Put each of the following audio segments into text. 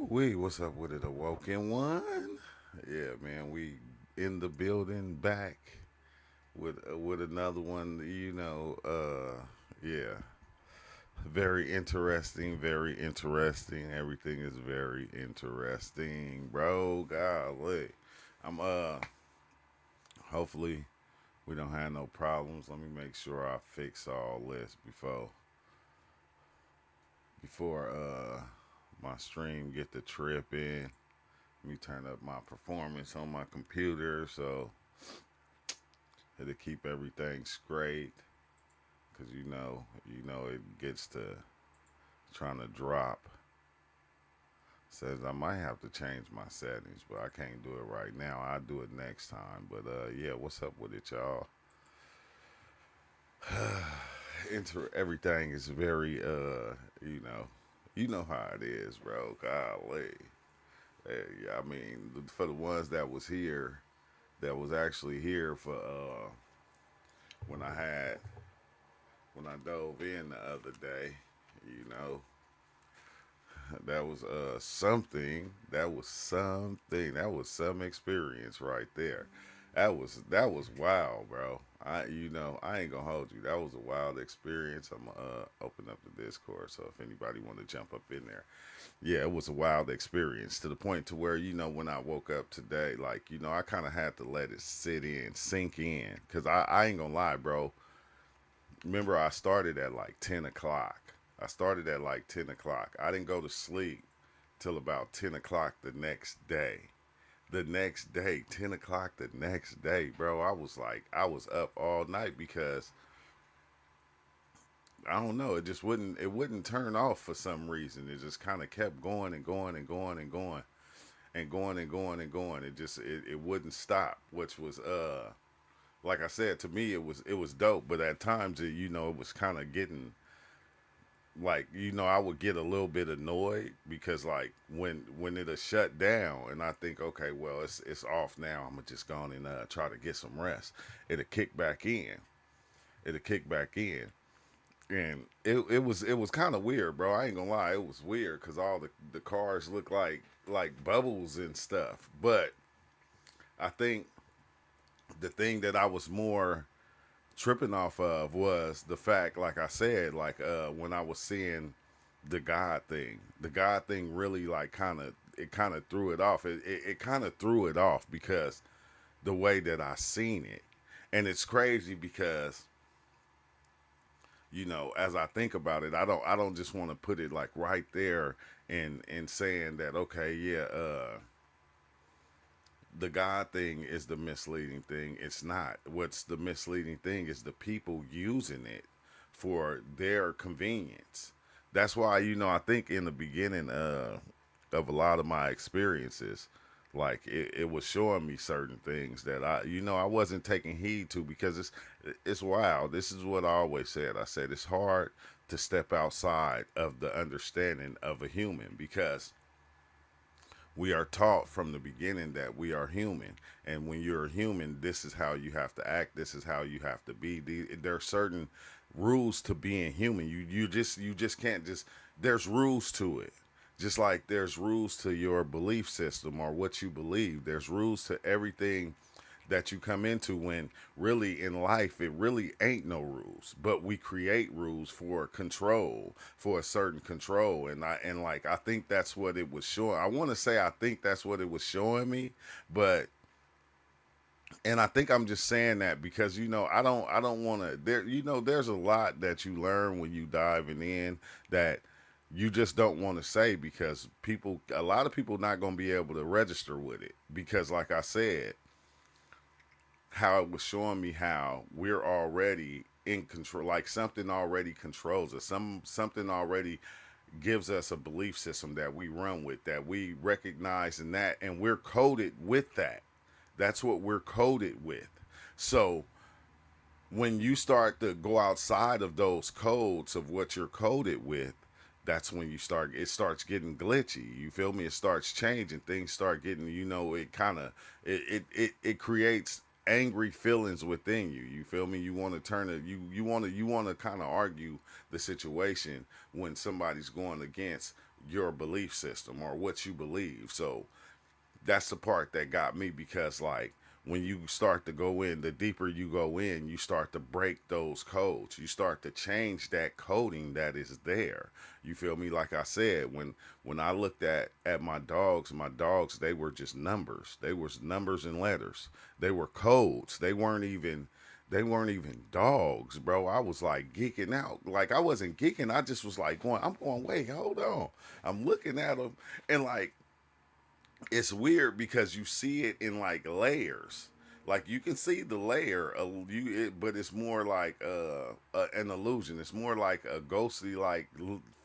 What's up with it, awoken one? Yeah, man, we in the building back with another one. Yeah, very interesting, very interesting. Everything is very interesting, bro. Golly, I'm Hopefully we don't have no problems. Let me make sure I fix all this before my stream get the trip in. Let me turn up my performance on my computer so it'll keep everything straight. Cause you know it gets to trying to drop. Says I might have to change my settings, but I can't do it right now. I'll do it next time. But yeah, what's up with it, y'all? Everything is very you know how it is, bro. Golly. Yeah, I mean, for the ones that was here, that was actually here for when I had when I dove in the other day, you know, that was something. That was something. That was some experience right there. That was wild, bro. I ain't gonna hold you. That was a wild experience. I'm gonna open up the Discord so if anybody want to jump up in there. Yeah, it was a wild experience to the point to where when I woke up today, like I kind of had to let it sit in, sink in, cause I ain't gonna lie, bro. Remember, I started at like 10 o'clock. I started at like 10 o'clock. I didn't go to sleep till about 10 o'clock the next day. The next day, 10 o'clock the next day, bro. I was up all night because I don't know. It wouldn't turn off for some reason. It just kind of kept going and going and going and going and going and going and going. It wouldn't stop, which was like I said, to me it was dope. But at times it was kind of getting like I would get a little bit annoyed because like when it'll shut down and I think, okay, well, it's off now, I'm gonna just go on and try to get some rest. It'll kick back in. It'll kick back in. And it was kind of weird, bro. I ain't gonna lie, it was weird because all the cars look like bubbles and stuff. But I think the thing that I was more tripping off of was the fact, like I said, like when I was seeing the God thing really like kind of threw it off. It kind of threw it off because the way that I seen it, and it's crazy because as I think about it, I don't just want to put it like right there and saying that, okay, yeah, the God thing is the misleading thing. It's not. What's the misleading thing is the people using it for their convenience. That's why I think in the beginning of a lot of my experiences, like it was showing me certain things that I wasn't taking heed to because it's wild. This is what I always said. I said it's hard to step outside of the understanding of a human because we are taught from the beginning that we are human, and when you're a human, this is how you have to act, this is how you have to be. There are certain rules to being human. You just can't just there's rules to it, just like there's rules to your belief system or what you believe. There's rules to everything that you come into, when really in life it really ain't no rules, but we create rules for control, for a certain control. And I think that's what it was showing. I want to say I think that's what it was showing me, but and I think I'm just saying that because I don't want to there's a lot that you learn when you diving in that you just don't want to say because a lot of people not going to be able to register with it because like I said, how it was showing me how we're already in control, like something already controls us, something already gives us a belief system that we run with, that we recognize, and we're coded with that. That's what we're coded with. So when you start to go outside of those codes of what you're coded with, that's when it starts getting glitchy. You feel me? It starts changing. Things start getting, it kind of, it creates angry feelings within you. You feel me? You want to turn it, you want to kind of argue the situation when somebody's going against your belief system or what you believe. So that's the part that got me, because like when you start to go in, the deeper you go in, you start to break those codes. You start to change that coding that is there. You feel me? Like I said, when I looked at my dogs, they were just numbers. They was numbers and letters. They were codes. They weren't even dogs, bro. I was like geeking out. Like I wasn't geeking. I just was like going, I'm going, wait, hold on. I'm looking at them, and like it's weird because you see it in like layers. Like you can see the layer of but it's more like an illusion. It's more like a ghostly like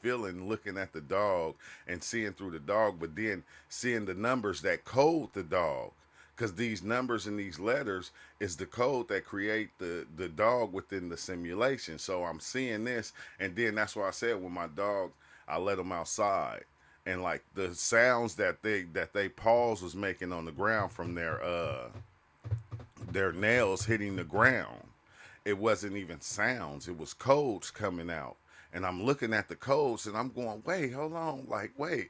feeling looking at the dog and seeing through the dog, but then seeing the numbers that code the dog. Because these numbers and these letters is the code that create the dog within the simulation. So I'm seeing this, and then that's why I said with my dog, I let him outside, and like the sounds that they paws was making on the ground from their nails hitting the ground, it wasn't even sounds, it was codes coming out. And I'm looking at the codes and I'm going, wait, hold on, like wait,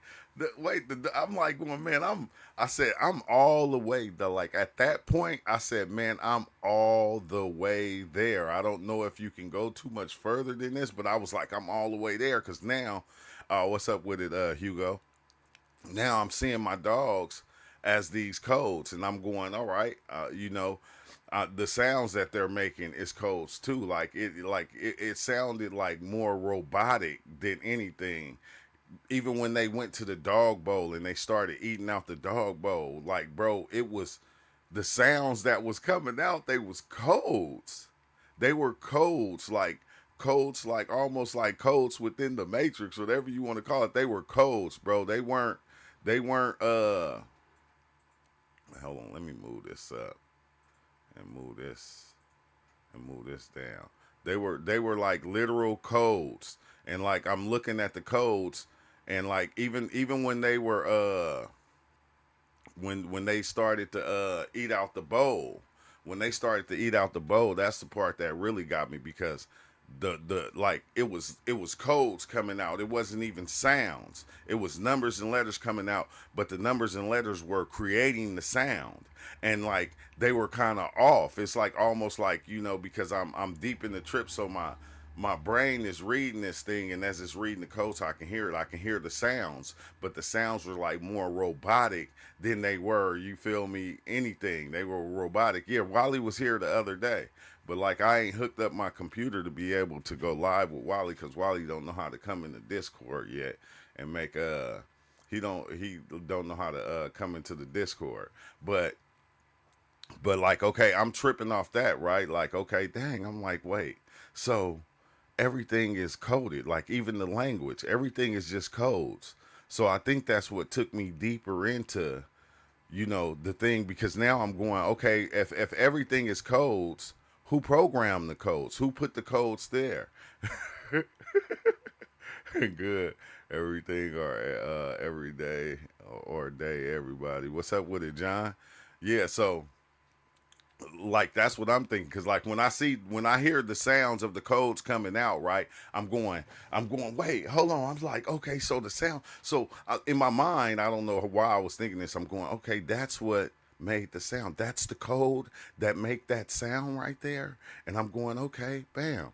I'm like going, man, I said I'm all the way the like at that point I said, man, I'm all the way there. I don't know if you can go too much further than this, but I was like, I'm all the way there, because now what's up with it, Hugo? Now I'm seeing my dogs as these codes, and I'm going, all right, the sounds that they're making is codes too. It sounded like more robotic than anything. Even when they went to the dog bowl and they started eating out the dog bowl, like bro, it was the sounds that was coming out. They was codes. They were codes, like almost like codes within the matrix, whatever you want to call it. They were codes, bro. They weren't hold on, let me move this up and move this down. They were like literal codes. And like I'm looking at the codes, and like even when they were when they started to eat out the bowl, that's the part that really got me, because the like it was codes coming out. It wasn't even sounds. It was numbers and letters coming out, but the numbers and letters were creating the sound. And like they were kind of off. It's like almost like, because I'm deep in the trip, so my brain is reading this thing, and as it's reading the codes, I can hear it. I can hear the sounds, but the sounds were like more robotic than they were, you feel me, anything. They were robotic. Yeah, Wally was here the other day, but like I ain't hooked up my computer to be able to go live with Wally, because Wally don't know how to come into Discord yet and make he don't know how to come into the Discord. But like, okay, I'm tripping off that, right? Like, okay, dang, I'm like, wait, so everything is coded, like even the language, everything is just codes. So I think that's what took me deeper into, the thing, because now I'm going, okay, if everything is codes, who programmed the codes? Who put the codes there? Good. Everything or every day or day, everybody. What's up with it, John? Yeah, so like that's what I'm thinking, because like when I hear the sounds of the codes coming out, right, I'm going, wait, hold on. I'm like, okay, so the sound, so in my mind, I don't know why I was thinking this. I'm going, okay, that's what made the sound. That's the code that make that sound right there. And I'm going, okay, bam.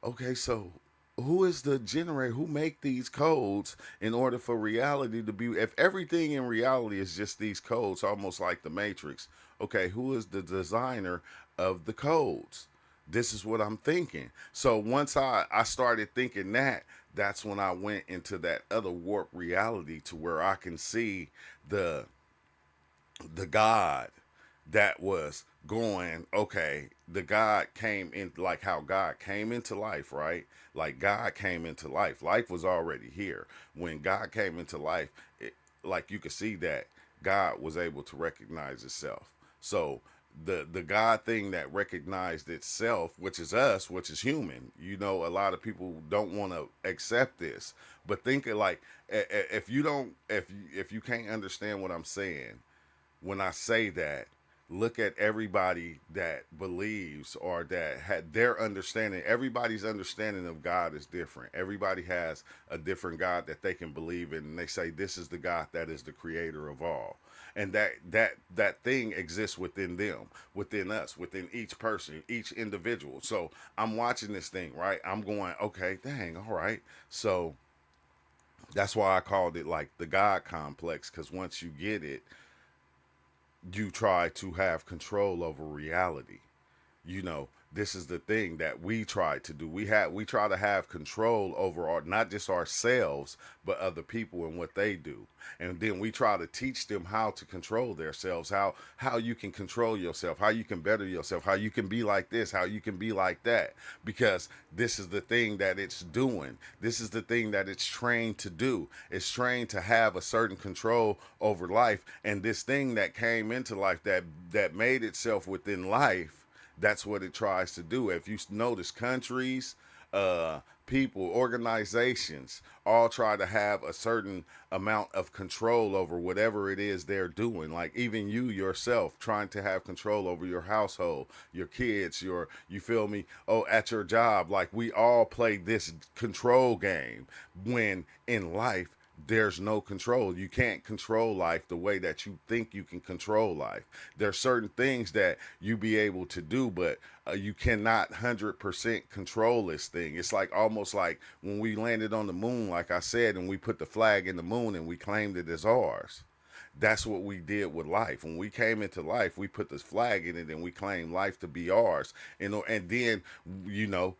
Okay, so who is the generator? Who make these codes in order for reality to be? If everything in reality is just these codes, almost like the Matrix. Okay, who is the designer of the codes? This is what I'm thinking. So once I started thinking that, that's when I went into that other warp reality, to where I can see the the God that was going, okay, the God came in, like how God came into life, right? Like God came into life. Life was already here. When God came into life, like you could see that God was able to recognize itself. So the God thing that recognized itself, which is us, which is human, a lot of people don't want to accept this. But think it like, if you don't, if you can't understand what I'm saying when I say that, look at everybody that believes or that had their understanding. Everybody's understanding of God is different. Everybody has a different God that they can believe in, and they say this is the God that is the creator of all. And that thing exists within them, within us, within each person, each individual. So I'm watching this thing, right? I'm going, okay, dang, all right. So that's why I called it like the God complex, because once you get it, you try to have control over reality. You know, this is the thing that we try to do. We try to have control over our, not just ourselves but other people and what they do, and then we try to teach them how to control themselves, how you can control yourself, how you can better yourself, how you can be like this, how you can be like that, because this is the thing that it's doing. This is the thing that it's trained to do. It's trained to have a certain control over life, and this thing that came into life, that made itself within life, that's what it tries to do. If you notice, countries, people, organizations all try to have a certain amount of control over whatever it is they're doing. Like even you yourself trying to have control over your household, your kids, you feel me? Oh, at your job. Like we all play this control game when in life there's no control. You can't control life the way that you think you can control life. There's certain things that you be able to do, but you cannot 100% control this thing. It's like almost like when we landed on the moon, like I said, and we put the flag in the moon and we claimed it as ours. That's what we did with life. When we came into life, we put this flag in it and we claimed life to be ours. And then, you know,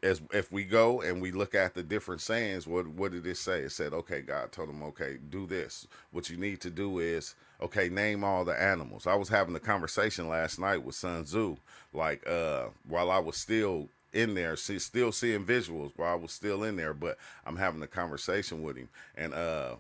as if we go and we look at the different sayings, what did it say? It said, okay, God told him, okay, do this. What you need to do is, okay, name all the animals. I was having a conversation last night with Sun Tzu, like while I was still in there, still seeing visuals while I was still in there, but I'm having a conversation with him, and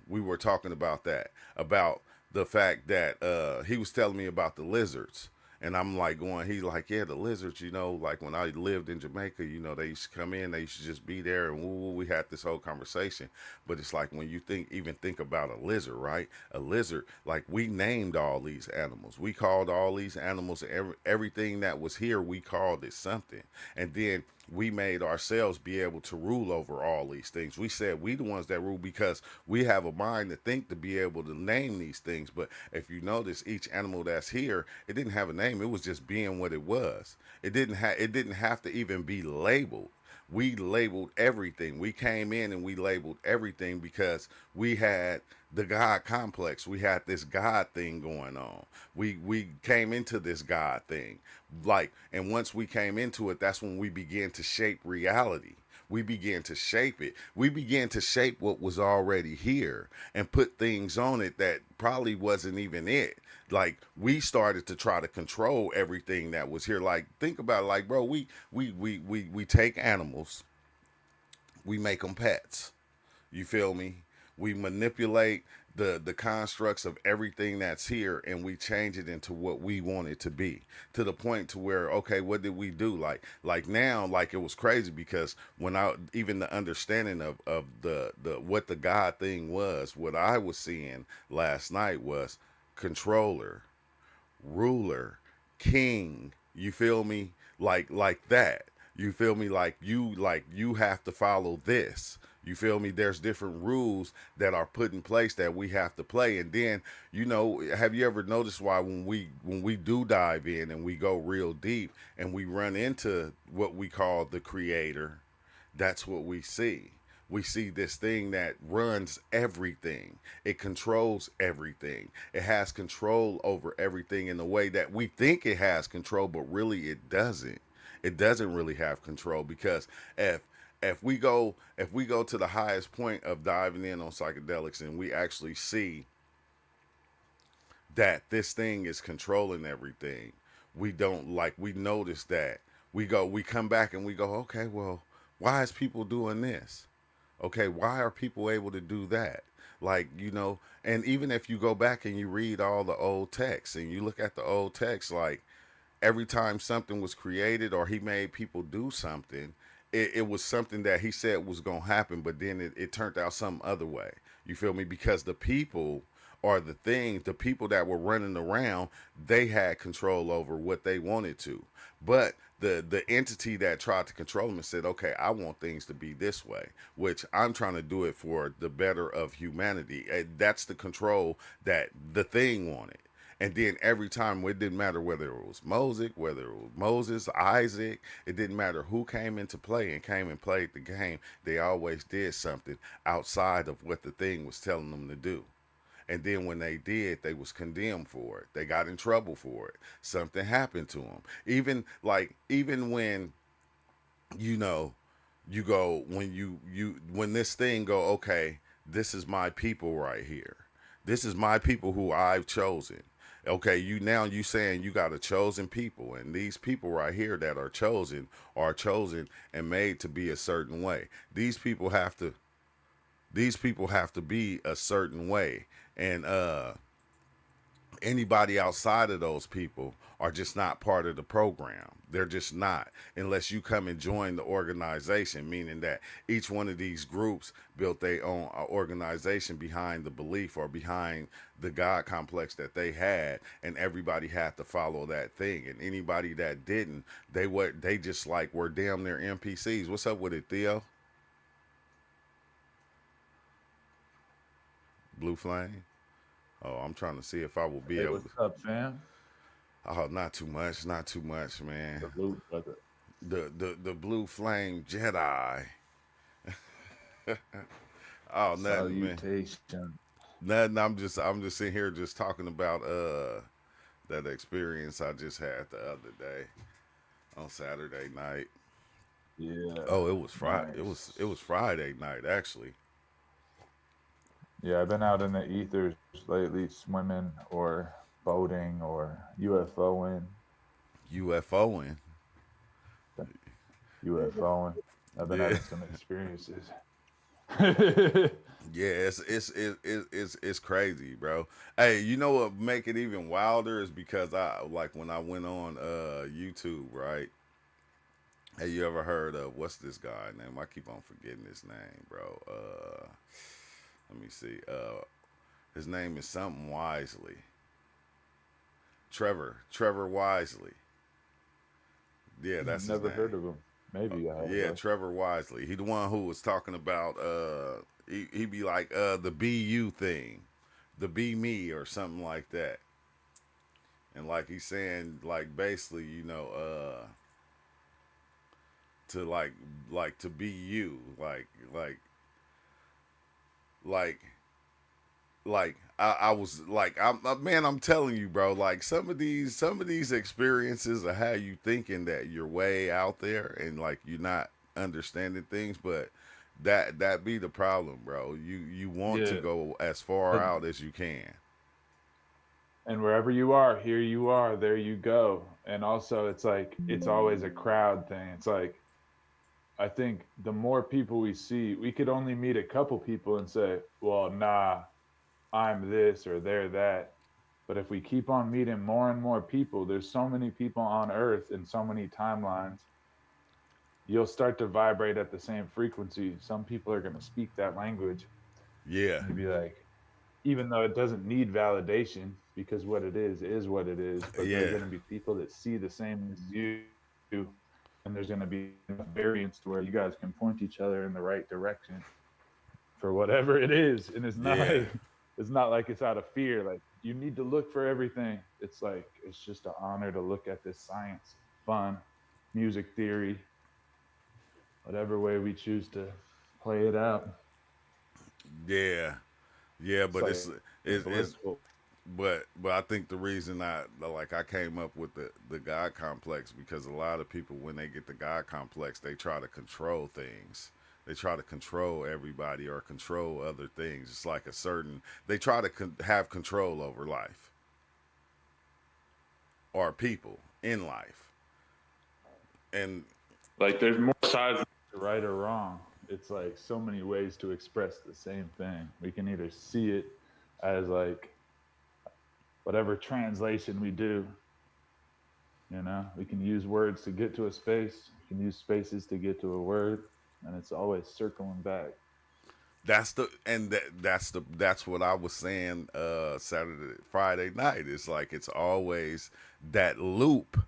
we were talking about that, about the fact that he was telling me about the lizards. And I'm like going, he's like, yeah, the lizards, you know, like when I lived in Jamaica, you know, they used to come in, they used to just be there, and we had this whole conversation. But it's like when you even think about a lizard, right? A lizard, like we named all these animals. We called all these animals, everything that was here, we called it something. And then we made ourselves be able to rule over all these things. We said we the ones that rule because we have a mind to think to be able to name these things. But if you notice, each animal that's here, it didn't have a name. It was just being what it was. It didn't have to even be labeled. We labeled everything. We came in and we labeled everything because we had the God complex. We had this God thing going on. We came into this God thing. Like, and once we came into it, that's when we began to shape reality. We began to shape it. We began to shape what was already here and put things on it that probably wasn't even it. Like we started to try to control everything that was here. Like think about it, like bro, we take animals, we make them pets. You feel me? We manipulate the constructs of everything that's here and we change it into what we want it to be, to the point to where, okay, what did we do? Like now, like it was crazy because when I even the understanding of the what the God thing was, what I was seeing last night was controller, ruler, king. You feel me? Like that. You feel me? Like you have to follow this. You feel me? There's different rules that are put in place that we have to play. And then, you know, have you ever noticed why when we do dive in and we go real deep and we run into what we call the creator, that's what we see. We see this thing that runs everything. It controls everything. It has control over everything in the way that we think it has control, but really it doesn't. It doesn't really have control because if if we go to the highest point of diving in on psychedelics and we actually see that this thing is controlling everything, we don't like we notice that we come back and we go, okay, well, why is people doing this? Okay, why are people able to do that? Like, you know, and even if you go back and you read all the old texts and you look at the old texts, like every time something was created or he made people do something, it was something that he said was going to happen, but then it turned out some other way. You feel me? Because the people or the thing, the people that were running around, they had control over what they wanted to. But the entity that tried to control them and said, okay, I want things to be this way, which I'm trying to do it for the better of humanity. That's the control that the thing wanted. And then every time, it didn't matter whether it was Moses, whether it was Moses, Isaac, it didn't matter who came into play and came and played the game. They always did something outside of what the thing was telling them to do. And then when they did, they was condemned for it. They got in trouble for it. Something happened to them. Even when, you know, you go, when this thing go, okay, this is my people right here. This is my people who I've chosen. Okay, you saying you got a chosen people, and these people right here that are chosen and made to be a certain way. These people have to be a certain way, and anybody outside of those people are just not part of the program. They're just not, unless you come and join the organization, meaning that each one of these groups built their own organization behind the belief or behind the God complex that they had, and everybody had to follow that thing. And anybody that didn't, they just like were damn near NPCs. What's up with it, Theo? Blue Flame? Oh, I'm trying to see if I will be Hey, able what's to. up, fam? Oh, not too much, not too much, man. Salute, brother. The blue flame Jedi. Oh, nothing, man. Salutation. Nothing. I'm just sitting here just talking about that experience I just had the other day on Saturday night. Yeah, Oh, it was Friday. It was nice. Friday night actually. Yeah, I've been out in the ethers lately, swimming or boating or UFOing. UFOing. UFOing. I've been Yeah. having some experiences. Yeah, Yeah, it's crazy, bro. Hey, you know what make it even wilder is because I like when I went on YouTube, right? Hey, you ever heard of what's this guy name? I keep on forgetting his name, bro. Let me see. His name is something Wisely. Trevor Wisely. Yeah, that's his never name. heard of him. Maybe I have Yeah, though. Trevor Wisely. He the one who was talking about he be like the BU thing, the be me or something like that. And like he's saying like basically, to like to be you, like I was like man, I'm telling you, bro, like some of these experiences are how you thinking that you're way out there and like you're not understanding things, but that be the problem, bro. You want to Yeah, go as far and out as you can. wherever you are, here you are, there you go. And also, it's like it's always a crowd thing. It's like I think the more people we see, we could only meet a couple people and say, well, nah, I'm this or they're that. But if we keep on meeting more and more people, there's so many people on earth in so many timelines, you'll start to vibrate at the same frequency. Some people are going to speak that language Yeah, and you'd be like, even though it doesn't need validation because what it is what it is, but there are yeah, going to be people that see the same as you, and there's going to be enough variance to where you guys can point each other in the right direction for whatever it is. And it's not yeah, it's not like it's out of fear like you need to look for everything. It's like it's just an honor to look at this science, fun, music theory, whatever way we choose to play it out. yeah, yeah. It's But like it's blissful. but I think the reason I came up with the God complex because a lot of people when they get the God complex they try to control things. They try to control everybody or control other things. It's like a certain they try to have control over life or people in life. And Like there's more sides to right or wrong. It's like so many ways to express the same thing. We can either see it as like whatever translation we do, we can use words to get to a space, we can use spaces to get to a word, and it's always circling back. That's what I was saying Friday night. It's like it's always that loop.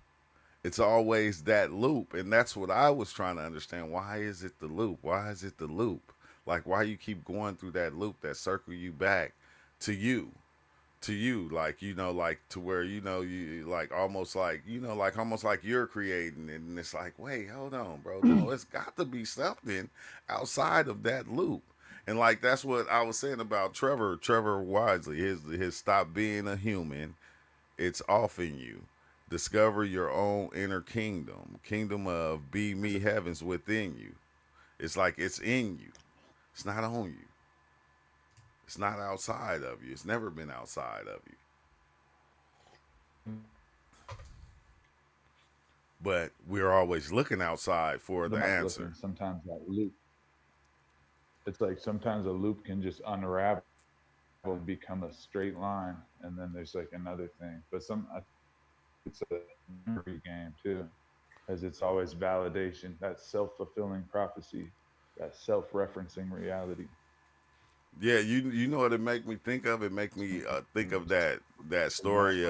It's always that loop, and that's what I was trying to understand. Why is it the loop? Why is it the loop? Like why you keep going through that loop that circle you back to you, like like to where you like almost like like almost like you're creating, and it's like, wait, hold on, bro, no, it's got to be something outside of that loop. And like that's what I was saying about Trevor Wisely, his stop being a human, it's off in you. Discover your own inner kingdom of be me heavens within you. It's like it's in you, it's not on you. It's not outside of you. It's never been outside of you. But we're always looking outside for the answer. Sometimes that loop. It's like sometimes a loop can just unravel and become a straight line, and then there's like another thing. But it's a memory game too, as it's always validation, that self-fulfilling prophecy, that self-referencing reality. Yeah, you know what it make me think of? It make me think of that story.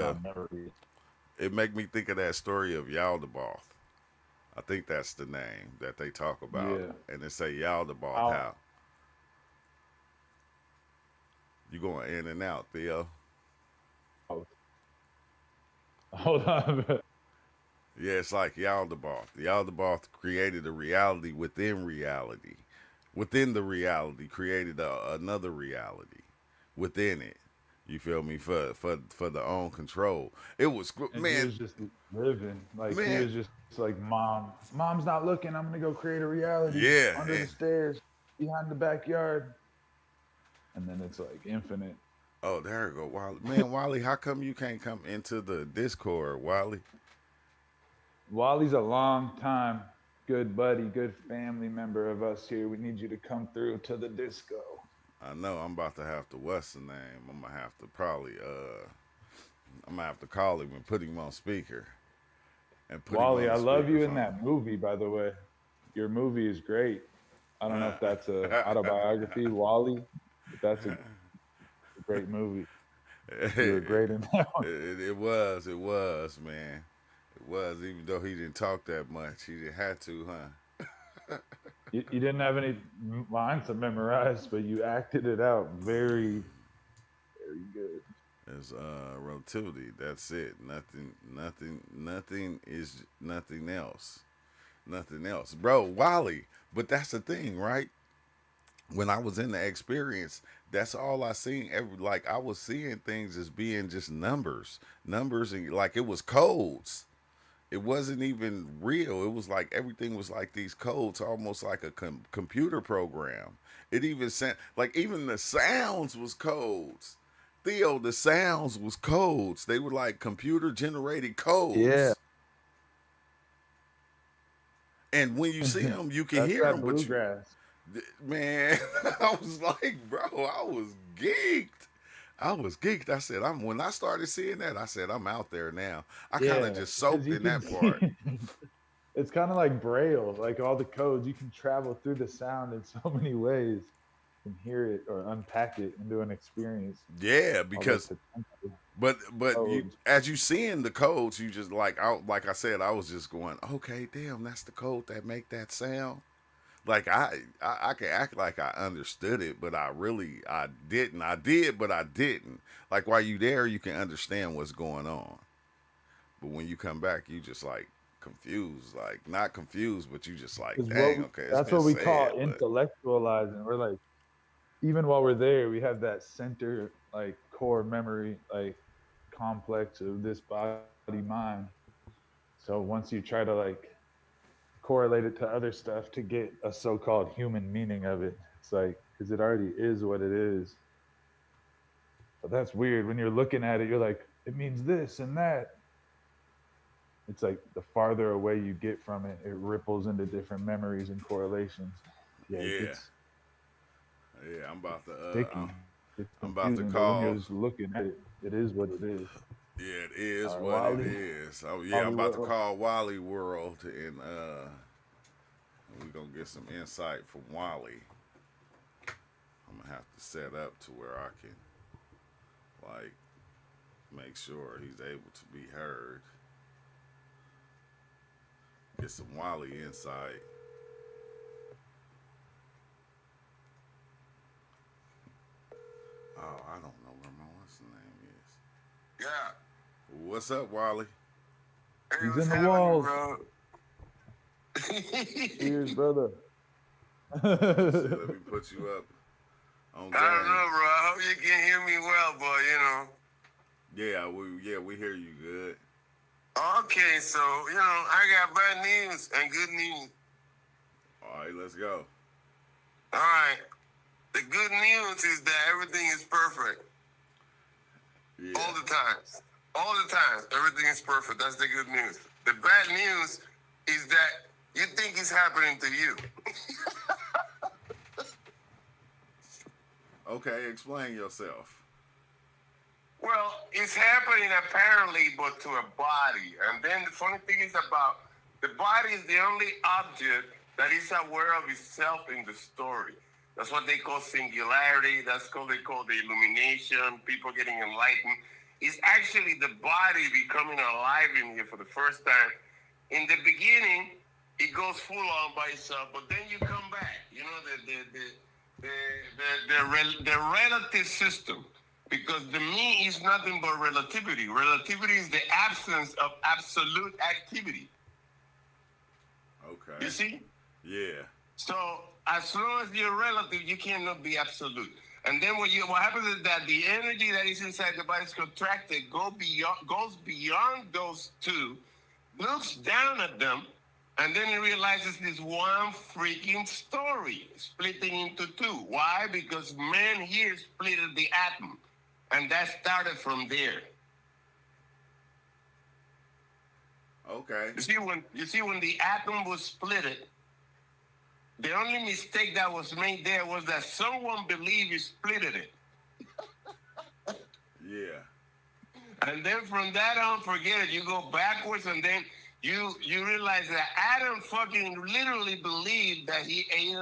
It make me think of that story of Yaldabaoth. I think that's the name that they talk about, Yeah. and they say Yaldabaoth. I'll, How you going in and out, Theo? oh, hold on. Yeah, it's like Yaldabaoth. Yaldabaoth created a reality within reality. Within the reality, created another reality within it. You feel me? For the own control. It was And he man, was just living. Like he man. was just like, mom's not looking. I'm gonna go create a reality Yeah, under the stairs, behind the backyard. And then it's like infinite. oh, there you go, Wally. Man, Wally, how come you can't come into the Discord, Wally? Wally's a long time good buddy, good family member of us here. We need you to come through to the disco. I know I'm about to have to what's the name? I'm gonna have to probably I'm gonna have to call him and put him on speaker and put him Wally, on I the love you in speakerphone. that movie, by the way. Your movie is great. I don't know if that's a autobiography, Wally, but that's a great movie. You were it, great in that one. it was, man. It was, even though he didn't talk that much. He didn't have to, huh? You didn't have any lines to memorize, but you acted it out very, very good. It's relativity. That's it. Nothing is nothing else. Nothing else. Bro, Wally. But that's the thing, right? When I was in the experience, that's all I seen. Like I was seeing things as being just numbers, and like it was codes. It wasn't even real. It was like everything was like these codes, almost like a computer program. It even sent like even the sounds was codes. Theo, the sounds was codes. They were like computer generated Yeah, codes. And when you see them, you can that's hear that them, but bluegrass. man, I was like, bro, I was geeked. I was geeked. I said, I'm when I started seeing that, I said, I'm out there now. I kind of Yeah, just because soaked you in can that part. see. It's kind of like Braille, like all the codes. You can travel through the sound in so many ways. You can hear it or unpack it into an experience. Yeah, All the because potential but you codes. as you seeing the codes, you just like I said, I was just going, okay, damn, that's the code that make that sound. Like I can act like I understood it, but I didn't. I did, but I didn't. Like while you there, you can understand what's going on, but when you come back, you just like confused, like not confused, but you just like, Is dang, okay, it's that's been what we said, call but intellectualizing. We're like, even while we're there, we have that center, like core memory, like complex of this body mind. So once you try to like correlate it to other stuff to get a so-called human meaning of it, it's like because it already is what it is. But that's weird when you're looking at it. You're like, it means this and that. It's like the farther away you get from it, it ripples into different memories and correlations. Yeah, yeah, yeah, sticky. It's I'm about to confusing, but when you're call. just looking at it, it is what it is. Yeah, it is All right, what it Wally, is. Oh yeah, I'm Wally about to World. call Wally World, and we're gonna get some insight from Wally. I'm gonna have to set up to where I can like make sure he's able to be heard. Get some Wally insight. Oh, I don't know where my what's the name is. Yeah. What's up, Wally? Hey, He's what's in the happening, walls. bro? Cheers, brother. Shit, let me put you up on I don't game. know, bro. I hope you can hear me well, boy, you know. We hear you good. Okay, so, you know, I got bad news and good news. All right, let's go. All right. The good news is that everything is perfect. Yeah. All the time. All the time. Everything is perfect. That's the good news. The bad news is that you think it's happening to you. Okay, explain yourself. Well, it's happening apparently, but to a body. And then the funny thing is about the body is the only object that is aware of itself in the story. That's what they call singularity. That's what they call the illumination, people getting enlightened. It's actually the body becoming alive in here for the first time. In the beginning, it goes full on by itself, but then you come back. You know, the relative system. Because the me is nothing but relativity. Relativity is the absence of absolute activity. Okay. You see? Yeah. So as long as you're relative, you cannot be absolute. And then what happens is that the energy that is inside the body is contracted, goes beyond those two, looks down at them, and then it realizes this one freaking story splitting into two. Why? Because man here split the atom. And that started from there. Okay. You see when the atom was split, the only mistake that was made there was that someone believed you split it. Yeah. And then from that on, forget it. You go backwards, and then you realize that Adam fucking literally believed that he ate,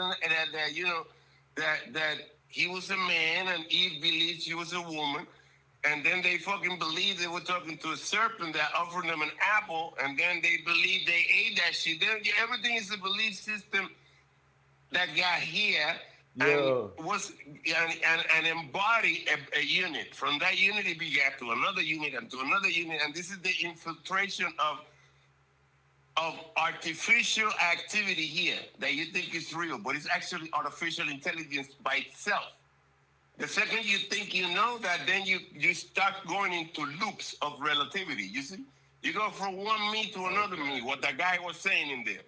that you know that he was a man and Eve believed she was a woman. And then they fucking believed they were talking to a serpent that offered them an apple. And then they believed they ate that shit. Then everything is a belief system that got here and was and embody a unit. From that unit, it began to another unit and to another unit. And this is the infiltration of artificial activity here that you think is real, but it's actually artificial intelligence by itself. The second you think you know that, then you start going into loops of relativity. You see, you go from one me to another me. What the guy was saying in there,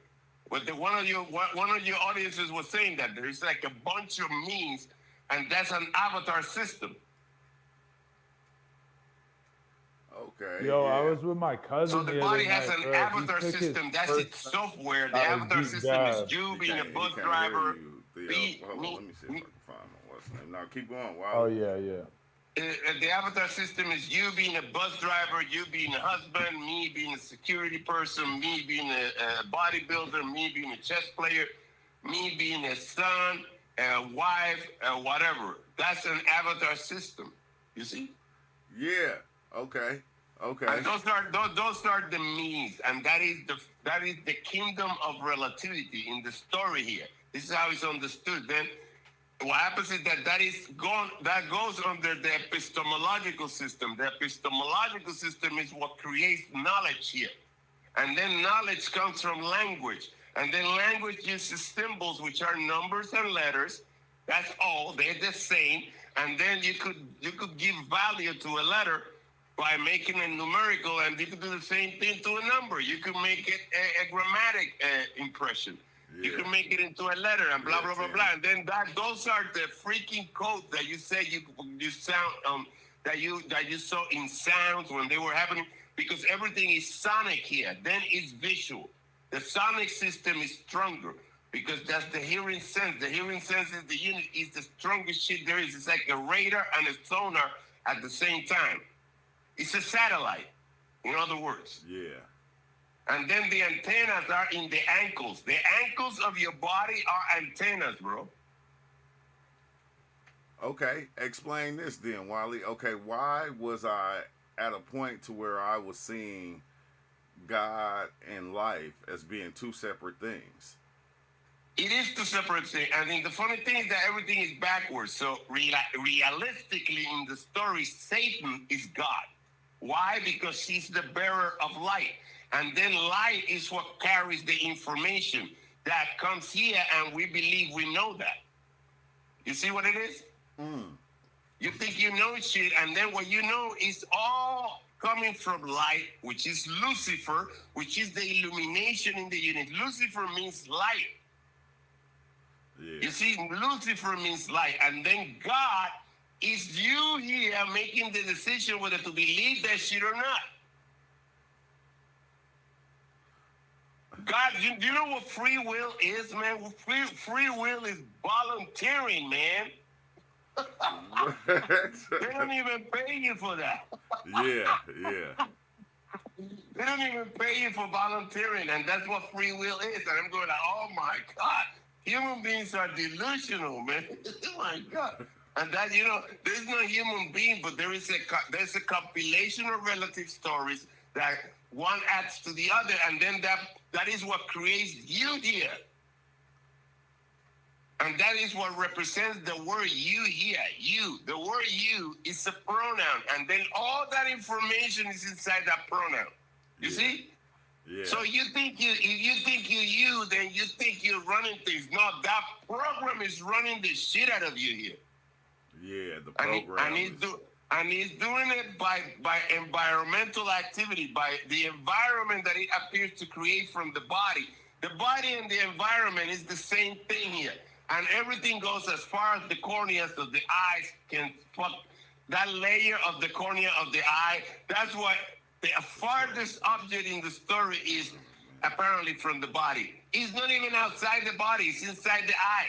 what one of your audiences was saying, that there's like a bunch of me's, and that's an avatar system. Okay. Yo, yeah. I was with my cousin. So the body has an avatar system. That's its software. The avatar system is you being a bus driver. Hold on, let me see if I can find my what's name. Now keep going. Wow. Oh yeah. The avatar system is you being a bus driver, you being a husband, me being a security person, me being a bodybuilder, me being a chess player, me being a son, a wife, whatever. That's an avatar system. You see? Yeah. Okay. And those are the me's, and that is the kingdom of relativity in the story here. This is how it's understood. Then what happens is that goes under the epistemological system. The epistemological system is what creates knowledge here. And then knowledge comes from language. And then language uses symbols, which are numbers and letters. That's all. They're the same. And then you could give value to a letter by making it numerical, and you could do the same thing to a number. You could make it a grammatic impression. Yeah. You can make it into a letter and blah blah blah blah. And then those are the freaking codes that you say you sound that you saw in sounds when they were happening, because everything is sonic here. Then it's visual. The sonic system is stronger because that's the hearing sense. The hearing sense is the unit, is the strongest shit there is. It's like a radar and a sonar at the same time. It's a satellite, in other words. Yeah. And then the antennas are in the ankles. The ankles of your body are antennas, bro. Okay, explain this then, Wally. Okay, why was I at a point to where I was seeing God and life as being two separate things? It is two separate things. I think the funny thing is that everything is backwards. So realistically, in the story, Satan is God. Why? Because he's the bearer of light. And then light is what carries the information that comes here, and we believe we know that. You see what it is? You think you know shit, and then what you know is all coming from light, which is Lucifer, which is the illumination in the unit. Lucifer means light. Yeah. You see, Lucifer means light, and then God is you here making the decision whether to believe that shit or not. God, you know what free will is, man? Free will is volunteering, man. They don't even pay you for that. Yeah, yeah. They don't even pay you for volunteering, and that's what free will is. And I'm going like, oh my God, human beings are delusional, man. Oh my God. And that, there's no human being, but there's a compilation of relative stories that one adds to the other, and then that is what creates you here. And that is what represents the word you here. You. The word you is a pronoun. And then all that information is inside that pronoun. You see? Yeah. So if you think you, then you think you're running things. No, that program is running the shit out of you here. Yeah, the program. And he's doing it by environmental activity, by the environment that it appears to create from the body. The body and the environment is the same thing here. And everything goes as far as the corneas of the eyes can fuck. That layer of the cornea of the eye, that's what the farthest object in the story is apparently from the body. It's not even outside the body, it's inside the eye.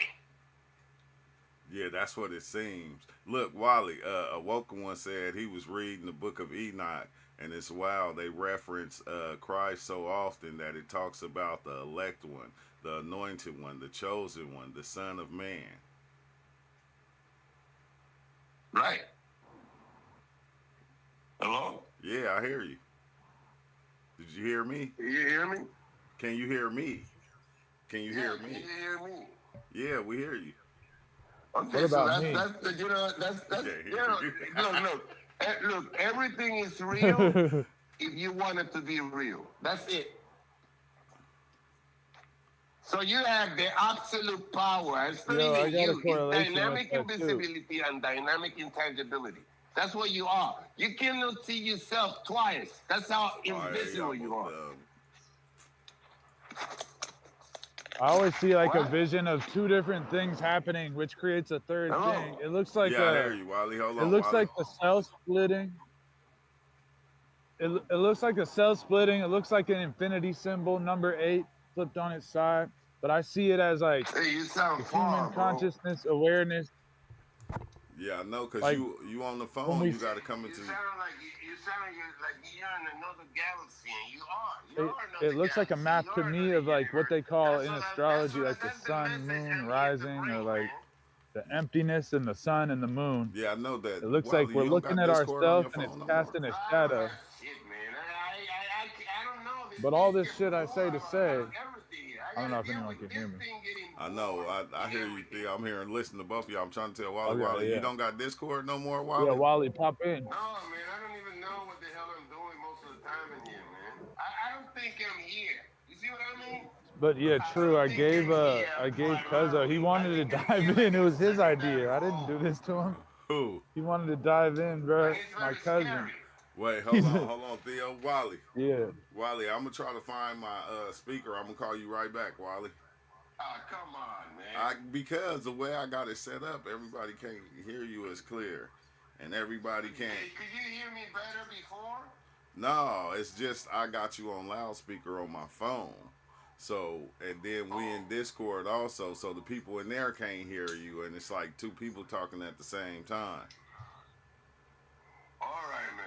Yeah, that's what it seems. Look, Wally, a Woken one said he was reading the book of Enoch, and it's wild. They reference Christ so often that it talks about the elect one, the anointed one, the chosen one, the Son of Man. Right. Hello? Yeah, I hear you. Did you hear me? You hear me? Can you hear me? Can you hear me? Can you hear me? Yeah, we hear you. Okay, What so about me? Look, everything is real if you want it to be real. That's it. So you have the absolute power, and still Yo, I even got a you, is correlation dynamic with that, too. invisibility and dynamic intangibility. That's what you are. You cannot see yourself twice. That's how invisible you are. I always see like a What? vision of two different things happening, which creates a third Hello? thing. It looks like Yeah, I hear you, Wally. Hold on, it looks Wally. like the cell splitting. It looks like a cell splitting. It looks like an infinity symbol, number 8, flipped on its side. But I see it as like Hey, you sound the far, human bro. consciousness, awareness. Yeah, I know, because Like, you on the when phone, we- you got to come You into... sound like you're in another galaxy, and you are. It looks like a map to me of like what they call in astrology, like the sun, moon, rising, or like the emptiness and the sun and the moon. Yeah, I know that. It looks Wally, like we're you don't looking got at Discord on your ourselves and it's phone no more? casting a shadow. Shit, man. I don't know. This But all thing this gets shit I say to wild. say, Everything. I don't know if gotta deal anyone with can this hear me. thing getting I know. wild I hear you, everything. Theo. I'm here and listening to both of y'all. I'm trying to tell Wally, Okay, Wally, yeah. you don't got Discord no more, Yeah, Wally? Wally, pop in. No, man. I don't even know what the hell I'm doing most of the time in here, man. I don't think I'm here. You see what I mean? But yeah, true. I gave Cuzzo. He wanted to dive in. It was his idea. I didn't do this to him. Who? He wanted to dive in, bro. And it's My very cousin. scary. Wait, He's hold on, Theo. Wally. Yeah. Wally, I'm going to try to find my speaker. I'm going to call you right back, Wally. Oh, come on, man. Because the way I got it set up, everybody can't hear you as clear. And everybody can't. Hey, could you hear me better before? No, it's just I got you on loudspeaker on my phone. So, and then we in Discord also, so the people in there can't hear you, and it's like two people talking at the same time. All right, man.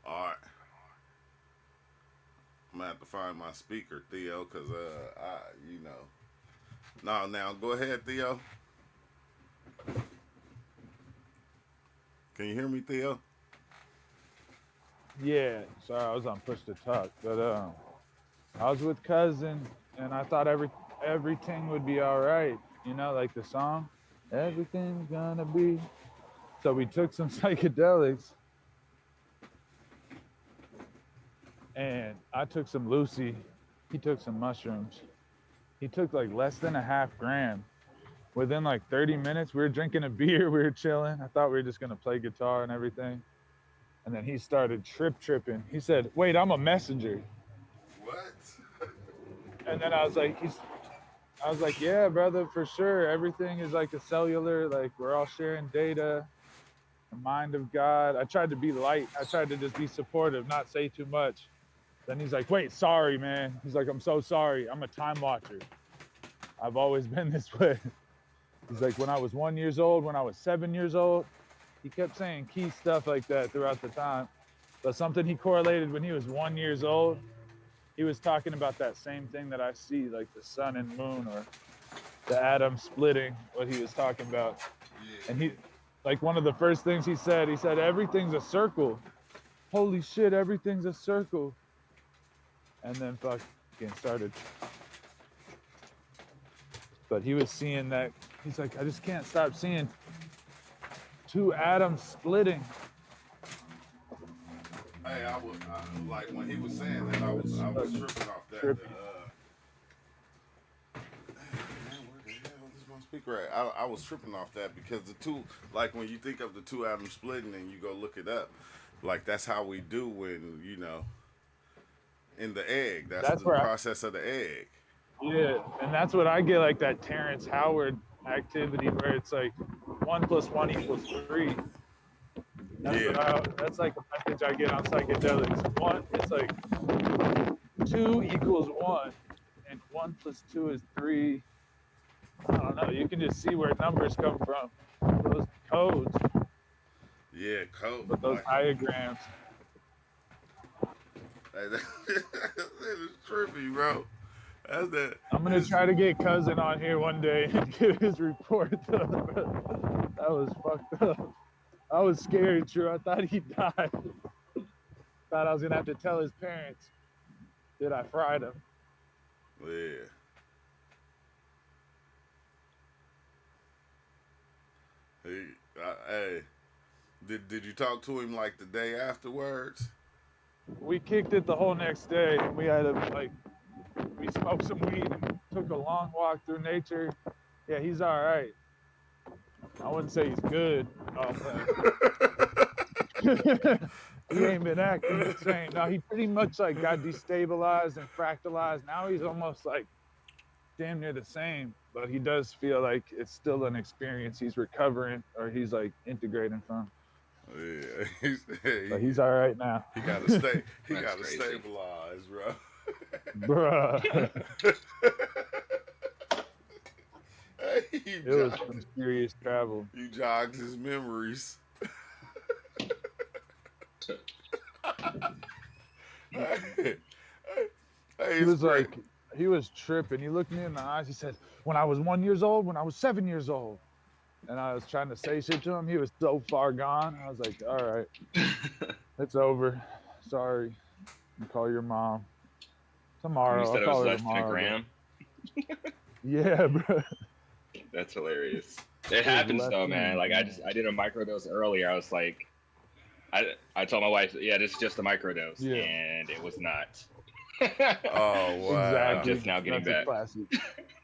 All right. I'm gonna have to find my speaker, Theo, because, No, now, go ahead, Theo. Can you hear me, Theo? Yeah, sorry, I was on push to talk, but I was with cousin, and I thought everything would be all right. You know, like the song, everything's gonna be. So we took some psychedelics, and I took some Lucy. He took some mushrooms. He took like less than a half gram. Within like 30 minutes, we were drinking a beer, we were chilling. I thought we were just gonna play guitar and everything. And then he started tripping. He said, "Wait, I'm a messenger." What? And then I was like, "Yeah, brother, for sure. Everything is like a cellular, like we're all sharing data, the mind of God." I tried to be light. I tried to just be supportive, not say too much. Then he's like, "Wait, sorry, man." He's like, "I'm so sorry. I'm a time watcher. I've always been this way." He's like, "When I was 1 year old, when I was 7 years old," he kept saying key stuff like that throughout the time. But something he correlated when he was 1 year old, he was talking about that same thing that I see, like the sun and moon or the atom splitting, what he was talking about. Yeah. And he, like one of the first things he said, everything's a circle. Holy shit, everything's a circle. And then fucking started. But he was seeing that, he's like, I just can't stop seeing two atoms splitting. Hey, like when he was saying that, I was tripping off that. Man, where the hell is my speaker at? I was tripping off that because the two, like when you think of the two atoms splitting and you go look it up, like that's how we do when, you know, in the egg. That's the process of the egg. Yeah, and that's what I get, like that Terrence Howard activity where it's like 1 + 1 = 3. That's like a message I get on psychedelics. One, it's like 2 = 1, and 1 + 2 is 3. I don't know. You can just see where numbers come from. Those codes. Yeah, code. But those diagrams. Hey, that is trippy, bro. That's that. I'm gonna try to get cousin on here one day and give his report. That was fucked up. I was scared, True. I thought he died. Thought I was gonna have to tell his parents that I fried him. Yeah. Hey, did you talk to him like the day afterwards? We kicked it the whole next day. We had we smoked some weed and took a long walk through nature. Yeah, he's all right. I wouldn't say he's good. He ain't been acting the same. No, he pretty much like got destabilized and fractalized. Now he's almost like damn near the same, but he does feel like it's still an experience he's recovering or he's like integrating from. Yeah, but he's all right now. He gotta stay. He gotta stabilize, bro. Bruh. Hey, it was some serious travel. You jogged his memories. He was like, he was tripping. He looked me in the eyes. He said, "When I was 1 year old, when I was 7 years old." And I was trying to say shit to him. He was so far gone. I was like, all right, it's over. Sorry. I'll call your mom tomorrow. You said I'll call it was her less tomorrow. than a gram? Yeah, bro. That's hilarious. It happens though, man. Like I did a microdose earlier. I was like, I told my wife, yeah, this is just a microdose. Yeah. And it was not. Oh, wow. Exactly. Just now getting back.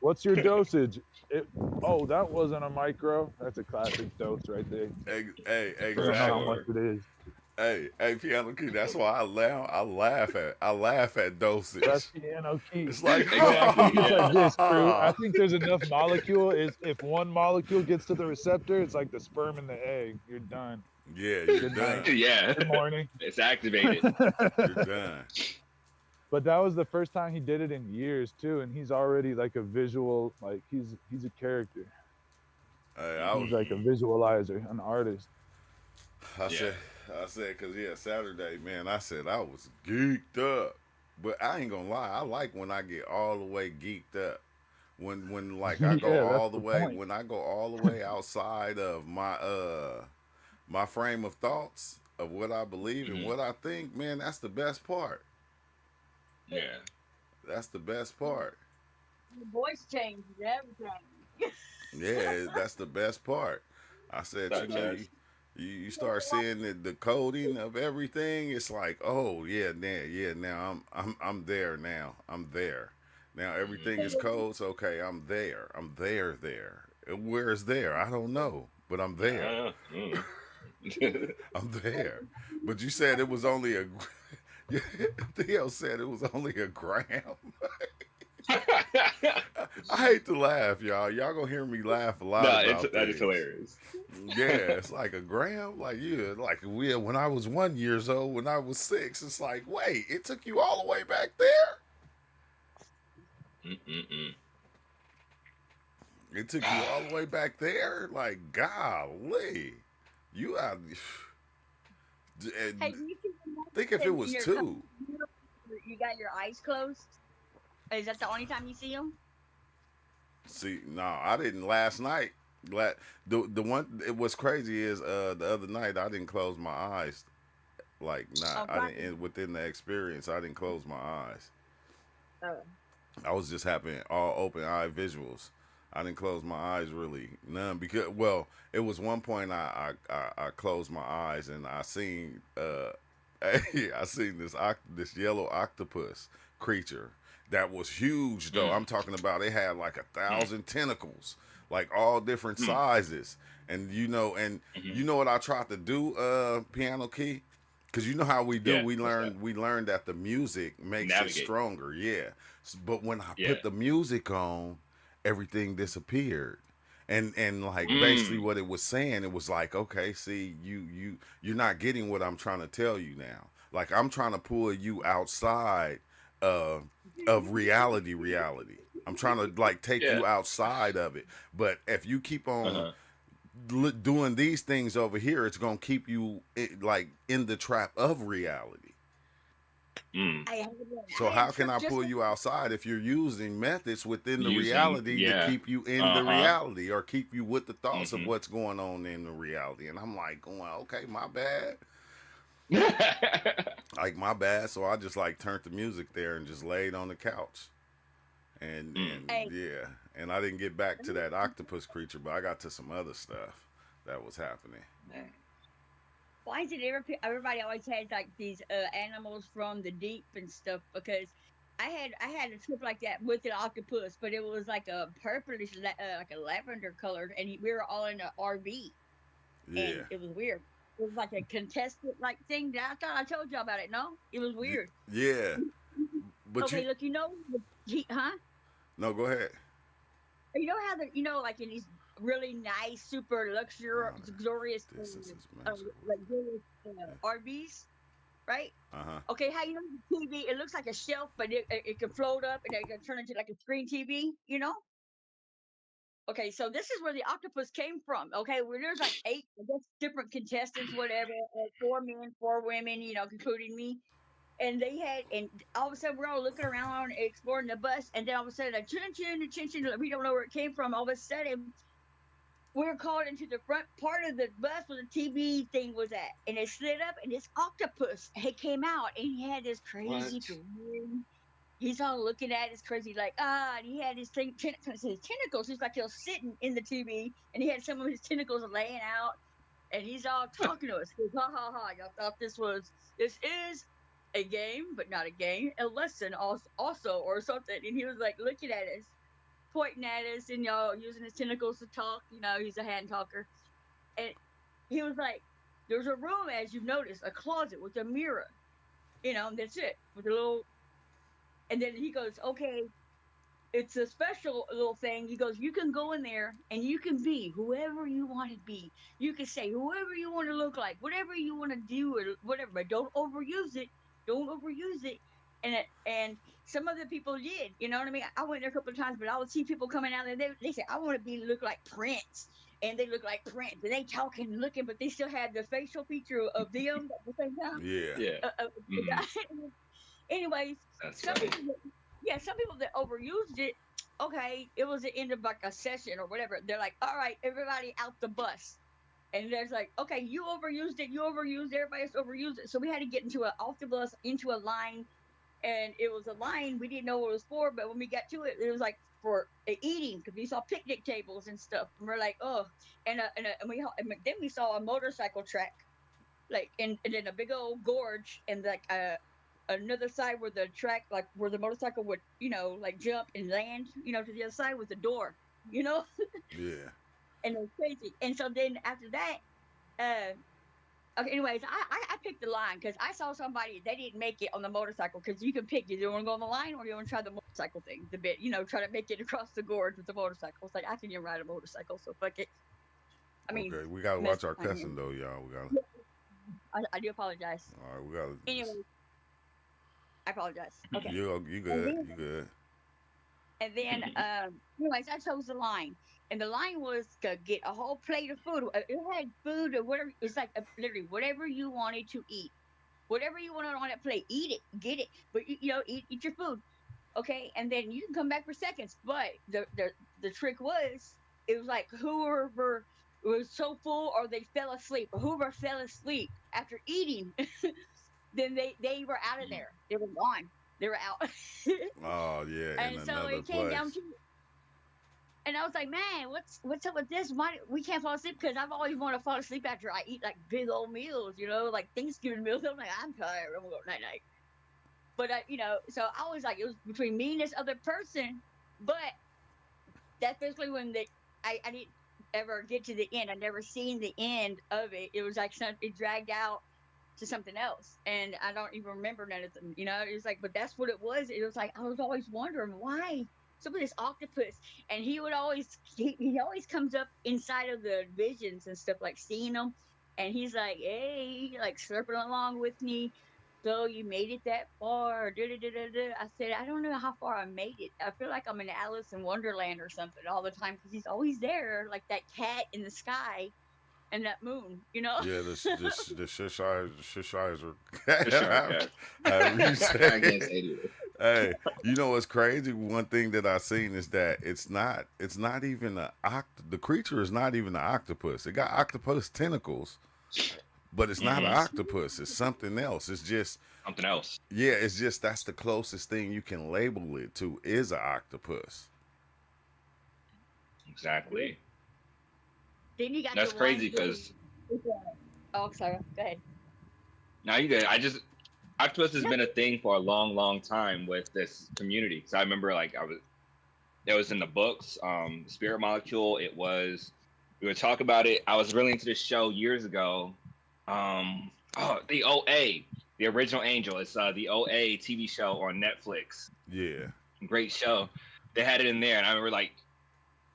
What's your dosage? That wasn't a micro. That's a classic dose right there. Hey, I don't know how much it is. Hey, Piano Key. That's why I laugh at dosage. That's Piano Key. It's like exactly. It's like this, Crew. I think there's enough molecule. If one molecule gets to the receptor, it's like the sperm in the egg. You're done. Yeah, you're done. Yeah. Good morning. It's activated. You're done. But that was the first time he did it in years too, and he's already like a visual, like he's a character. He's like a visualizer, an artist. I said, cause Saturday, man, I said I was geeked up, but I ain't gonna lie, I like when I get all the way geeked up. When like I go all the way, when I go all the way outside of my my frame of thoughts of what I believe and Hmm. what I think, man, that's the best part. Yeah. That's the best part. Your voice changes everything. Yeah, that's the best part. I said, That chest. you start seeing the coding of everything. It's like, oh yeah, now I'm there now. I'm there. Now everything is codes. Okay, I'm there. I'm there. Where is there? I don't know, but I'm there. Mm. I'm there. But you said it was only a. Theo said it was only a gram. I hate to laugh, y'all. Y'all gonna hear me laugh a lot No, it's about that is things. hilarious. Yeah, it's like a gram. Like like when I was 1 years old, when I was 6, it's like, wait, it took you all the way back there. Mm-mm-mm. It took you all the way back there. Like, golly, you out. Hey, do you see the Think if it in was your 2. you got your eyes closed? Is that the only time you see them? See, no, I didn't last night. The one it was crazy is the other night I didn't close my eyes. Like not I Okay. didn't within the experience I didn't close my eyes. Oh. I was just having all open eye visuals. I didn't close my eyes really none because well it was one point I closed my eyes and I seen I seen this yellow octopus creature that was huge though. I'm talking about it had like 1,000 tentacles, like all different sizes. And you know what I tried to do, piano key? Cause you know how we do. Yeah, We what's that? learned that the music makes it Navigate. stronger. Yeah. But when I Yeah. put the music on, everything disappeared. And like basically Mm. what it was saying, it was like, okay, see, you're not getting what I'm trying to tell you now. Like I'm trying to pull you outside uh, of reality. I'm trying to like take Yeah. you outside of it. But if you keep on Uh-huh. doing these things over here, it's gonna keep you like in the trap of reality. Mm. I had, So I had how can I just pull you outside if you're using methods within the Using reality to yeah. keep you in the Uh-huh. reality or keep you with the thoughts of Mm-hmm. what's going on in the reality? And I'm like going, okay, my bad. Like my bad. So I just like turned the music there and just laid on the couch. Mm. And yeah. And I didn't get back to that octopus creature, but I got to some other stuff that was happening. why is it everybody always has like these animals from the deep and stuff? Because I had a trip like that with an octopus, but it was like a purplish, like a lavender colored, and we were all in an RV, Yeah. and it was weird. It was like a contestant like thing. I thought I told y'all about it. No, it was weird. Yeah. But Okay, look, huh? no, go ahead. You know how like in these really nice, super luxurious, Distances measured. luxurious RVs, right? Uh-huh. Okay, how you know the TV? It looks like a shelf, but it can float up and it can turn into like a screen TV. You know? Okay, so this is where the octopus came from. Okay, where there's like 8, I guess, different contestants, whatever, 4 men, 4 women, including me. And and all of a sudden we're all looking around, exploring the bus, and then all of a sudden, attention, we don't know where it came from. All of a sudden, we're called into the front part of the bus where the TV thing was at, and it slid up, and this octopus had came out, and he had this crazy What? grin. He's all looking at his crazy like and he had his his tentacles. He's like he was sitting in the TV, and he had some of his tentacles laying out, and he's all talking to us. He goes, ha ha ha! Y'all thought this is a game, but not a game, a lesson also or something. And he was like looking at us, pointing at us, and y'all using his tentacles to talk. He's a hand talker, and he was like, "There's a room, as you've noticed, a closet with a mirror. That's it with a little." And then he goes, "Okay, it's a special little thing." He goes, "You can go in there and you can be whoever you want to be. You can say whoever you want to look like, whatever you want to do, or whatever, but don't overuse it. Don't overuse it." And some of the people did, you know what I mean? I went there a couple of times, but I would see people coming out there. They say, "I want to look like Prince," and they look like Prince, and they talking and looking, but they still have the facial feature of them at the same time. Yeah. Yeah. Anyways, That's some funny. people, some people that overused it. Okay, it was the end of like a session or whatever. They're like, "All right, everybody out the bus." And there's like, okay, you overused it, everybody else overused it. So we had to get off the bus into a line, and it was a line we didn't know what it was for, but when we got to it, it was like for eating, because we saw picnic tables and stuff, and we're like, oh, and then we saw a motorcycle track, like, and then a big old gorge, and like another side where the track, like where the motorcycle would, like jump and land, to the other side with the door, Yeah. and it was crazy. And so then after that, okay, anyways, I picked the line because I saw somebody, they didn't make it on the motorcycle, because you can pick, do you want to go on the line or do you want to try the motorcycle thing, the bit, try to make it across the gorge with the motorcycle. It's like, I can even ride a motorcycle, so fuck it. I mean, okay, we gotta watch our cussing though, y'all. We gotta. I do apologize. All right, we gotta. Anyway, I apologize. Okay. You good? You good? And then, anyways, I chose the line. And the line was to get a whole plate of food. It had food or whatever. It's like literally whatever you wanted to eat. Whatever you wanted on that plate, eat it, get it. But, eat your food. Okay? And then you can come back for seconds. But the trick was, it was like whoever was so full or they fell asleep. Or whoever fell asleep after eating, then they were out of there. They were gone. They were out. Oh, yeah. And so it came down to, and I was like, man, what's up with this? Why we can't fall asleep? Because I've always wanted to fall asleep after I eat like big old meals, like Thanksgiving meals. I'm like, I'm tired. I'm gonna go night night. But so I was like, it was between me and this other person. But that's basically when I didn't ever get to the end. I never seen the end of it. It was like it dragged out to something else, and I don't even remember none of them. It was like, but that's what it was. It was like I was always wondering why. Some of this octopus, and he always comes up inside of the visions and stuff, like seeing them, and he's like, hey, like slurping along with me. So you made it that far? I said, I don't know how far I made it. I feel like I'm in Alice in Wonderland or something all the time, because he's always there, like that cat in the sky and that moon, Yeah, the Cheshires Cheshire cat. Hey, you know what's crazy? One thing that I seen is that it's not even the creature is not even an octopus. It got octopus tentacles, but it's not an octopus. It's something else. It's just something else. Yeah, it's just that's the closest thing you can label it to is an octopus. Exactly. Then you got that's crazy because. Oh, sorry. Go ahead. No, you good. Octopus has been a thing for a long, long time with this community. So I remember, it was in the books, Spirit Molecule. We would talk about it. I was really into this show years ago. The OA, the original Angel. It's the OA TV show on Netflix. Yeah. Great show. They had it in there, and I remember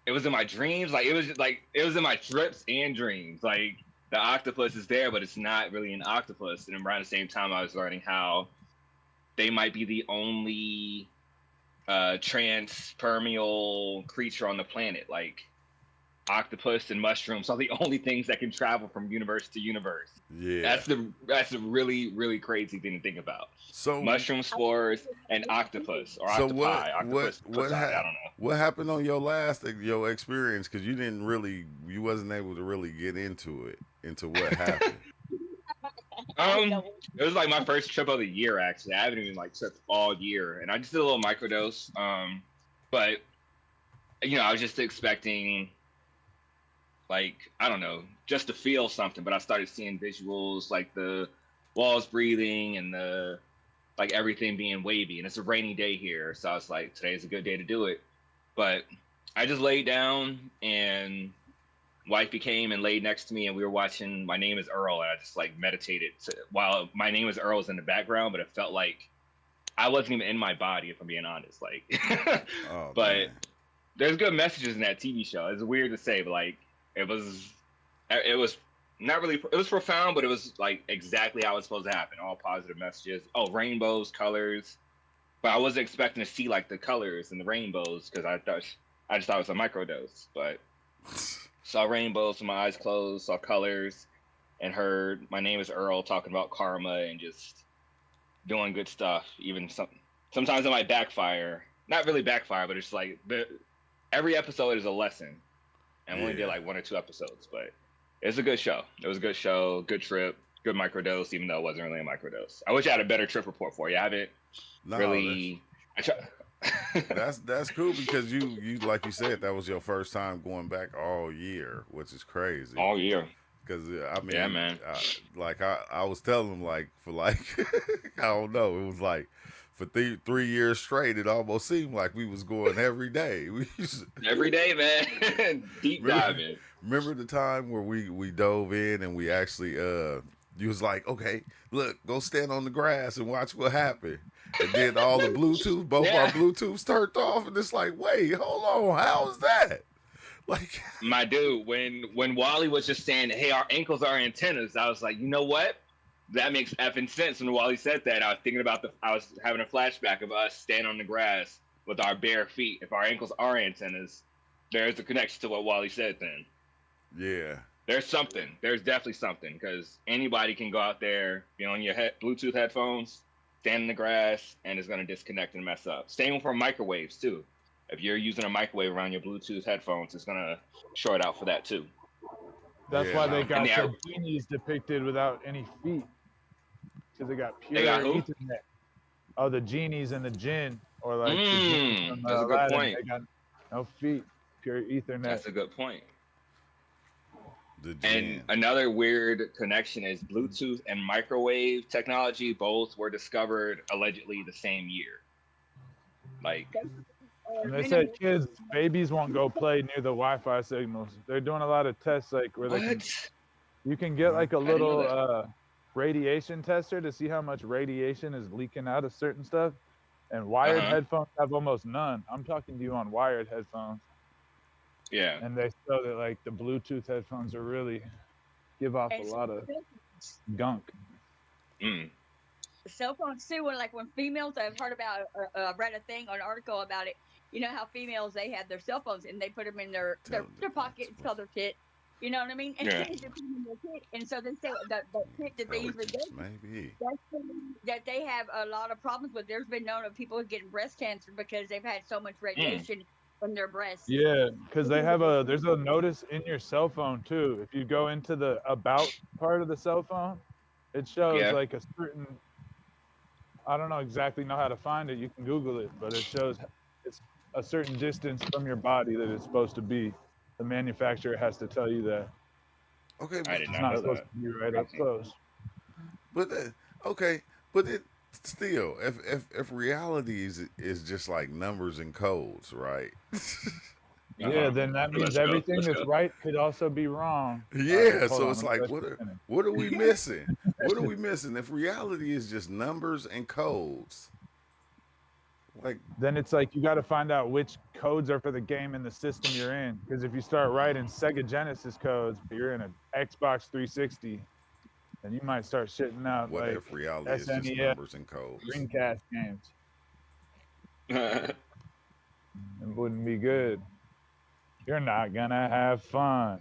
it was in my dreams. It was in my trips and dreams. The octopus is there, but it's not really an octopus. And around the same time, I was learning how they might be the only transpermeal creature on the planet. Octopus and mushrooms are the only things that can travel from universe to universe. Yeah, that's a really, really crazy thing to think about. So mushroom spores and octopus or octopi. What I don't know. What happened on your experience? Because you wasn't able to really get into what happened. It was my first trip of the year. Actually, I haven't even tripped all year, and I just did a little microdose. But I was just expecting, I don't know, just to feel something. But I started seeing visuals, the walls breathing and the everything being wavy. And it's a rainy day here, so I was like, today's a good day to do it. But I just laid down, and wifey came and laid next to me, and we were watching My Name is Earl, and I just meditated while My Name is Earl was in the background, but it felt like I wasn't even in my body, if I'm being honest. Oh, but man. There's good messages in that TV show. It's weird to say, but it was not really, it was profound, but it was exactly how it's supposed to happen. All positive messages. Oh, rainbows, colors. But I wasn't expecting to see the colors and the rainbows, because I just thought it was a microdose. But saw rainbows with my eyes closed, saw colors, and heard My Name is Earl talking about karma and just doing good stuff. Even sometimes it might backfire. Not really backfire, but it's every episode is a lesson. And we only did 1 or 2 episodes, but It's a good show. It was a good show, good trip, good microdose, even though it wasn't really a microdose. I wish I had a better trip report for you. I haven't No, really. I try. that's cool because you like you said that was your first time going back all year, which is crazy. All year. Because I Yeah, mean, man. like I was telling them like for like I don't know, it was like for 3 years straight, it almost seemed like we was going every day. We used Every day, man. Deep remember, diving. remember the time where we dove in and we actually you was like, okay, look, go stand on the grass and watch what happened. And then all the Bluetooth, both our Yeah. Bluetooths turned off, and it's like, wait, hold on, how's that? Like, My dude, when Wally was just saying, "Hey, our ankles are antennas," I was like, you know what? That makes effing sense. When Wally said that, I was thinking about I was having a flashback of us standing on the grass with our bare feet. If our ankles are antennas, there's a connection to what Wally said. Then yeah, there's something. There's definitely something because anybody can go out there, be on your Bluetooth headphones, stand in the grass, and it's gonna disconnect and mess up. Same for microwaves too. If you're using a microwave around your Bluetooth headphones, it's gonna short out for that too. That's Yeah. why they got And the genies depicted without any feet, because they got pure They got who? Ethernet. Oh, the genies and the jinn, or like the genies from That's a good Aladdin, point. they got no feet, pure Ethernet. That's a good point. the And gin. another weird connection is Bluetooth and microwave technology both were discovered allegedly the same year. Like, And they said kids, babies won't go play near the Wi-Fi signals. They're doing a lot of tests, like where you can get like a I didn't know little radiation tester to see how much radiation is leaking out of certain stuff. And wired headphones have almost none. I'm talking to you on wired headphones. Yeah. And they show that like the Bluetooth headphones are really give off a lot of gunk. Mm. Cell phones too. When females, I've heard about, read a thing, an article about it. You know how females, they have their cell phones and they put them in their pocket. It's called their kit. You know what I mean? And Yeah. they put them in their kit. And so they say that kit that they usually get, Maybe. that they have a lot of problems with. There's been known of people getting breast cancer because they've had so much radiation in their breasts. Yeah, because there's a notice in your cell phone too. If you go into the about part of the cell phone, it shows like a certain, I don't know exactly know how to find it. You can Google it, but it shows it's a certain distance from your body that it's supposed to be. The manufacturer has to tell you that. Okay, I but, did It's not not know supposed that. to be right up close. but it still, if reality is just like numbers and codes, right? Yeah, then that means Let's go, everything let's that's go. right could also be wrong. Yeah, Hold so on, it's let me like let you finish. what are we missing? What are we missing? If reality is just numbers and codes, like Then it's like you got to find out which codes are for the game and the system you're in. Because if you start writing Sega Genesis codes, but you're in an Xbox 360, then you might start shitting out what like if reality is just SNES, numbers and codes? Dreamcast games. It wouldn't be good. You're not gonna have fun.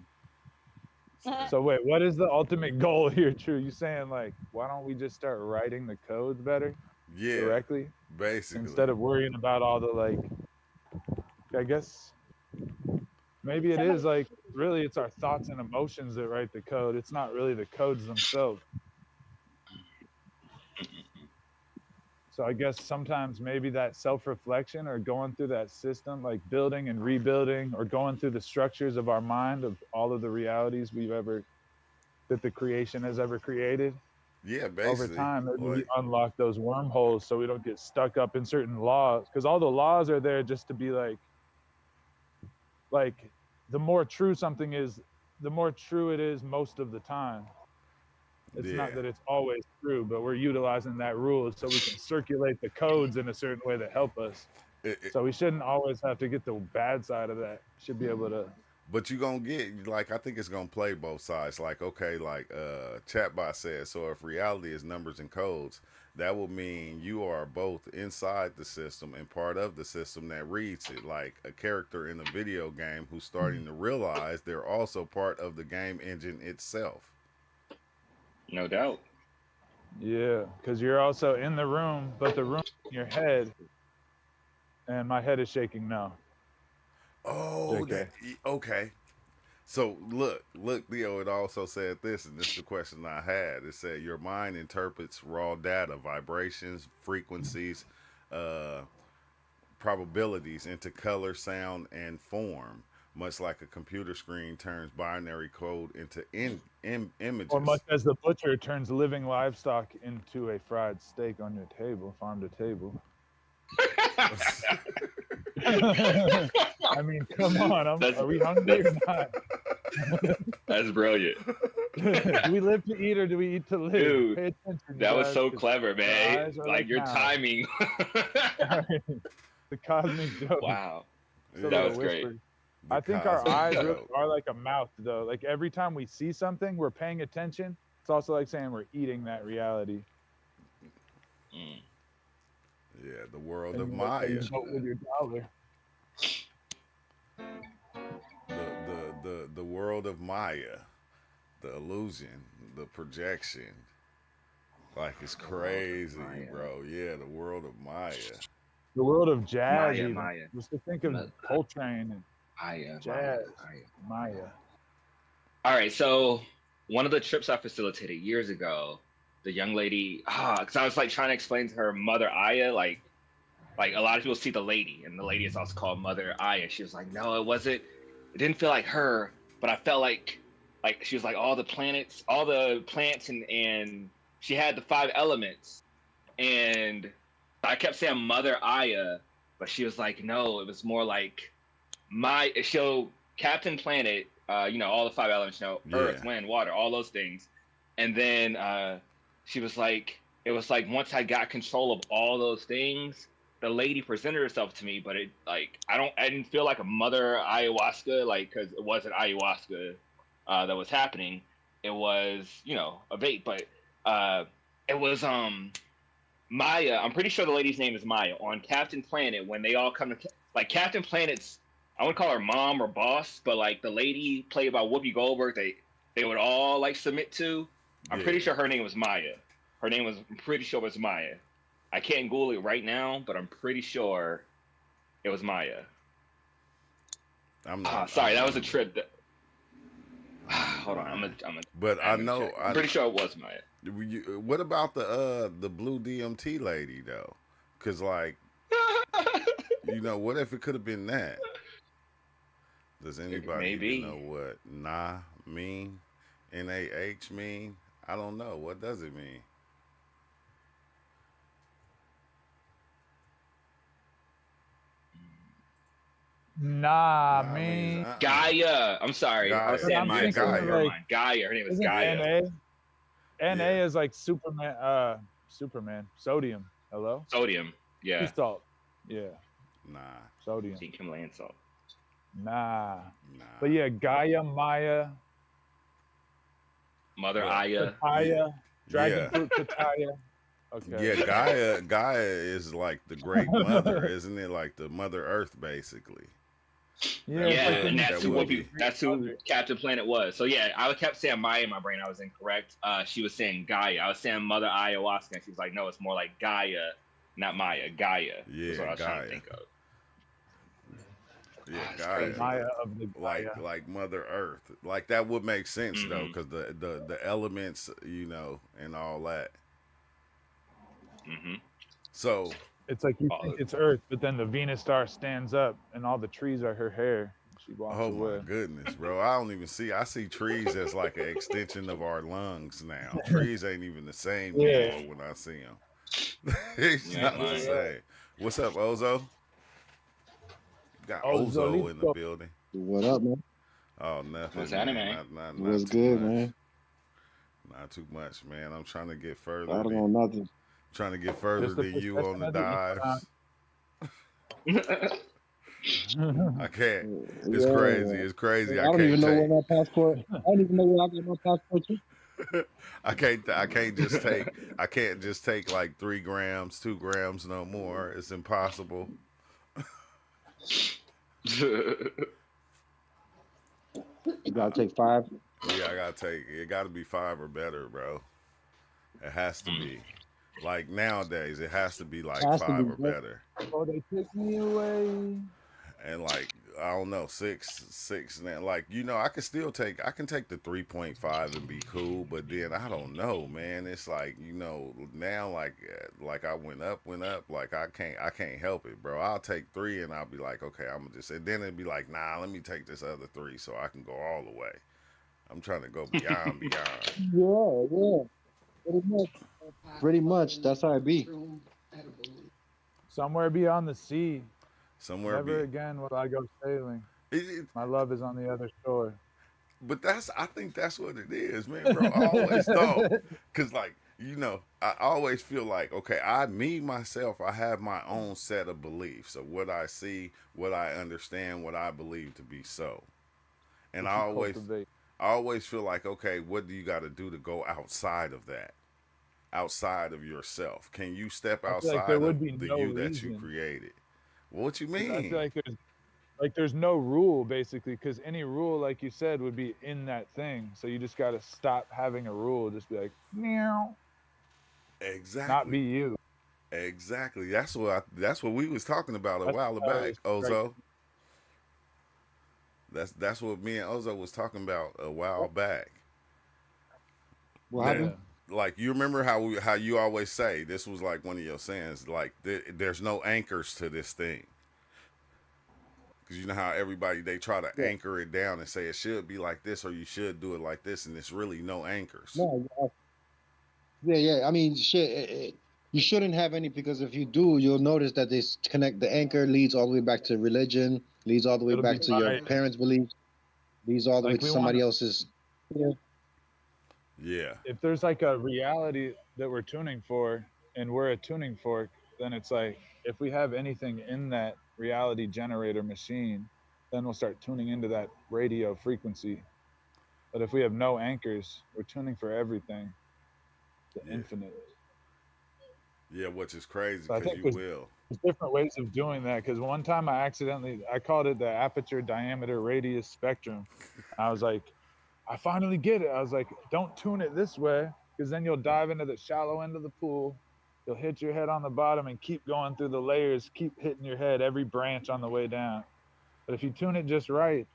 So wait, what is the ultimate goal here, True? You saying like, why don't we just start writing the codes better Yeah, directly basically. instead of worrying about all the like? I guess maybe it is like really it's our thoughts and emotions that write the code. It's not really the codes themselves. So I guess sometimes maybe that self-reflection or going through that system, like building and rebuilding, or going through the structures of our mind of all of the realities that the creation has ever created. Yeah, basically. Over time, maybe we like, unlock those wormholes so we don't get stuck up in certain laws. Because all the laws are there just to be like the more true something is, the more true it is most of the time. It's not that it's always true, but we're utilizing that rule so we can circulate the codes in a certain way that help us. So we shouldn't always have to get the bad side of that. We should be able to. But you're gonna get like I think it's gonna play both sides. Like okay, like Chatbot says, so if reality is numbers and codes, that will mean you are both inside the system and part of the system that reads it. Like a character in a video game who's starting to realize they're also part of the game engine itself. No doubt. Yeah, because you're also in the room, but the room in your head, and my head is shaking now. Oh, JK. okay. So look, Theo. It also said this, and this is the question I had. It said your mind interprets raw data, vibrations, frequencies, uh, probabilities into color, sound, and form, much like a computer screen turns binary code into Or much images. as the butcher turns living livestock into a fried steak on your table, farm to table. I mean, come on. That's Are we hungry or not? that's brilliant, Do we live to eat or do we eat to live? dude. Pay attention, you That was guys, so 'cause clever, our man. eyes are Like like your mouths. timing. The cosmic joke. Wow, It's a that Yeah, little was great. whisper. the I think our cosmic eyes really joke. are like a mouth, though. Like every time we see something, we're paying attention. It's also like saying we're eating that reality. Mm. Yeah, the world And of you Maya. vote with your dollar. The world of Maya. The illusion, the projection. Like it's crazy, Maya. bro. Yeah, the world of Maya. The world of jazz, Maya, even. Maya. Just to think of Coltrane and Maya, jazz, Maya. Maya. All right, so one of the trips I facilitated years ago, the young lady, because I was like trying to explain to her Mother Aya, like a lot of people see the lady, and the lady is also called Mother Aya. She was like, no, it wasn't. It didn't feel like her, but I felt like she was like all the planets, all the plants, and she had the five elements, and I kept saying Mother Aya, but she was like, no, it was more like my show Captain Planet, all the five elements, Earth, Yeah. wind, water, all those things. And then she was like, it was like once I got control of all those things, the lady presented herself to me, but it like I didn't feel like a mother ayahuasca, like because it wasn't ayahuasca that was happening. It was a vape, but it was Maya. I'm pretty sure the lady's name is Maya on Captain Planet when they all come to like Captain Planet's. I wouldn't call her mom or boss, but like the lady played by Whoopi Goldberg, they would all like submit to. I'm pretty Yeah. sure her name was Maya. I'm pretty sure it was Maya. I can't Google it right now, but I'm pretty sure it was Maya. I'm not. Sorry, that was a I'm- trip. Hold on, I'm gonna. But I I'm gonna know. check. I'm pretty sure it was Maya. What about the blue DMT lady though? Cause like what if it could have been that? Does anybody even know Maybe. what nah mean? NAH mean? I don't know. What does it mean? Nah, Nah means man. Gaia. I'm sorry. I was Gaia. But saying I'm Maya. Yeah, thinking Never of Gaia. like, mind. Gaia. Her name is isn't Gaia. NA? NA Yeah. is like Superman. Superman. Sodium. Hello. Sodium. Sea Yeah. salt. Yeah. Nah. Sodium. Zinc Himalayan salt. Nah. Nah. But yeah, Gaia, Maya, Mother Well, Aya. Papaya, dragon Yeah. fruit Papaya. Okay. Yeah, Gaia is like the great mother, isn't it? Like the Mother Earth, basically. Yeah, That it's like Yeah, would- and the that's that who would Whoopi. be. That's who Captain Planet was. So yeah, I kept saying Maya in my brain. I was incorrect. She was saying Gaia. I was saying Mother Ayahuasca, and she was like, "No, it's more like Gaia, not Maya. Gaia." Yeah, is what I was trying Gaia. to think of. Yeah, That's Gaia. crazy. Maya of the Like Gaia. like Mother Earth. Like that would make sense though, Mhm. because the elements, and all that. Hmm. So It's like you Oh, think it's Earth, but then the Venus star stands up, and all the trees are her hair. She walks oh my away. goodness, bro. I don't even see. I see trees as like an extension of our lungs now. Trees ain't even the same Yeah. anymore when I see them. It's Yeah, not the man. same. What's up, Ozo? Got Ozo in the Ozolito. building. What up, man? Oh, nothing, What's man. happening, man? Not What's too good, much. man? Not too much, man. I'm trying to get further. I don't know nothing. Trying to get further Just a than you quick on the estimate, dives. I can't. It's Yeah. crazy. It's I crazy. I don't can't even know take. where my passport. I don't even know where I got my passport to. I can't just take. I can't just take like 3 grams, 2 grams, no more. It's impossible. You gotta take 5. Yeah, I gotta take. It got to be 5 or better, bro. It has to be. Like nowadays, it has to be like Has to 5 be, or bro. better. Oh, they took me away. And like I don't know, six now. Like, I can take the 3.5 and be cool, but then I don't know, man. It's like, now like I went up, like I can't help it, bro. I'll take three and I'll be like, okay, I'm gonna just, and then it'd be like, nah, let me take this other three so I can go all the way. I'm trying to go beyond, beyond. Yeah, yeah. Pretty much. Pretty much. That's how it be. Somewhere beyond the sea. Somewhere Never be. again will I go sailing. It, it, My love is on the other shore. but I think that's what it is, man, bro. I always thought, cause like, I always feel like, okay, me myself, I have my own set of beliefs of what I see, what I understand, what I believe to be so, and What you cultivate. I always feel like, okay, what do you got to do to go outside of that, outside of yourself? Can you step I feel like there outside would of be the no you that you reason. created? What you 'Cause I feel mean? like there's no rule basically, because any rule, like you said, would be in that thing. So you just got to stop having a rule. Just be like, meow, not Exactly. be you. Exactly. That's what we was talking about a That's while how back, it's right. Ozo. That's what me and Ozo was talking about a while back. What That happened? Yeah. like you remember how you always say this was like one of your sayings like there's no anchors to this thing because you know how everybody they try to Yeah. anchor it down and say it should be like this or you should do it like this and it's really no anchors. No. Yeah, yeah. I mean, shit. You shouldn't have any because if you do, you'll notice that this connect. The anchor leads all the way back to religion, leads all the way It'll be back to your biased. parents' beliefs, leads all the way Like to we want somebody to, else's. Yeah. Yeah. if there's like a reality that we're tuning for and we're a tuning fork, then it's like if we have anything in that reality generator machine, then we'll start tuning into that radio frequency. But if we have no anchors, we're tuning for everything, the Yeah. infinite. Yeah, which is crazy So I because think you there's will. different ways of doing that. Because one time I called it the aperture diameter radius spectrum. I was like, I finally get it. I was like, don't tune it this way, because then you'll dive into the shallow end of the pool. You'll hit your head on the bottom and keep going through the layers, keep hitting your head every branch on the way down. But if you tune it just right,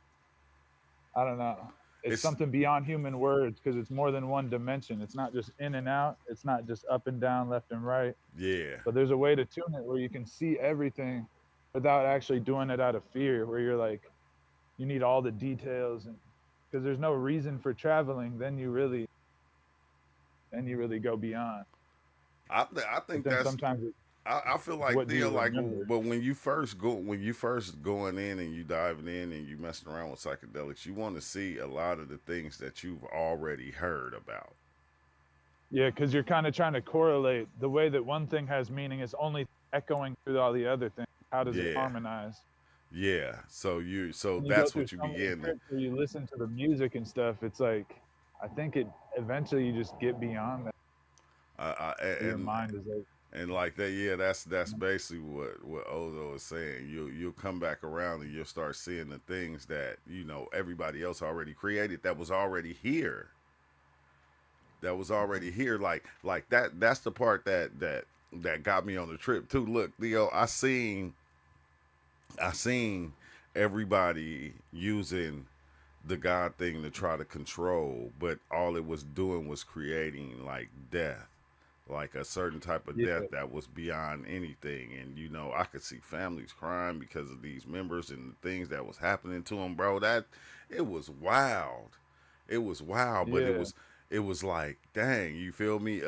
I don't know. It's It's something beyond human words because it's more than one dimension. It's not just in and out. It's not just up and down, left and right. yeah. But there's a way to tune it where you can see everything without actually doing it out of fear, where you're like, you need all the details, and because there's no reason for traveling, then you really go beyond. I But think then that's sometimes I feel it's like what do Theo, you like, remember? but when you first going in and you diving in and you messing around with psychedelics, you want to see a lot of the things that you've already heard about. Yeah, because you're kind of trying to correlate the way that one thing has meaning is only echoing through all the other things. How does it Yeah, harmonize? yeah. So When you go that's through what you some of the begin to, trips where you listen to the music and stuff, it's like I think it eventually you just get beyond that. Your and mind is like, like that. Yeah, that's basically what Ozo is saying. You'll come back around and you'll start seeing the things that everybody else already created that was already here. That was already here. Like that. That's the part that got me on the trip too. Look, Theo, I seen everybody using the God thing to try to control, but all it was doing was creating like death, like a certain type of yeah, death that was beyond anything. And I could see families crying because of these members and the things that was happening to them, bro. That it was wild. It was wild, but yeah. it was like, dang, you feel me?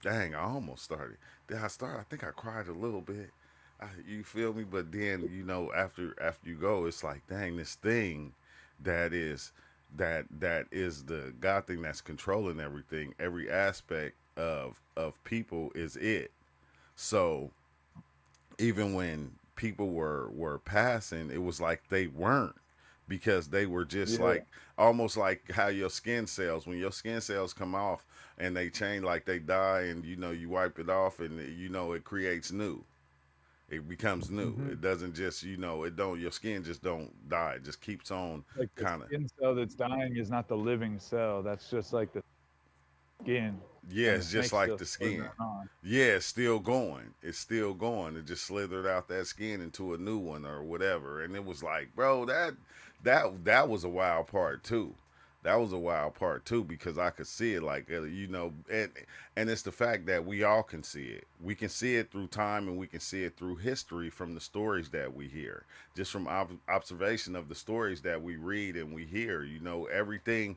Dang, I almost started. Then I started. I think I cried a little bit. You feel me? But then after you go, it's like, dang, this thing that is that is the God thing that's controlling everything. Every aspect of people is it. So even when people were passing, it was like they weren't because they were just Yeah. like almost like how your skin cells when your skin cells come off and they change like they die and you wipe it off and it creates new, it becomes new. Hmm. It doesn't just it don't your skin just don't die, it just keeps on Like the kind of. skin cell that's dying is not the living cell. That's just like the skin. Yeah, and it's the just snake's like still the slithering skin. on. Yeah, it's still going. It's still going. It just slithered out that skin into a new one or whatever. And it was like, bro, that was a wild part too. That was a wild part too because I could see it like and it's the fact that we all can see it. We can see it through time and we can see it through history from the stories that we hear. Just from observation of the stories that we read and we hear, everything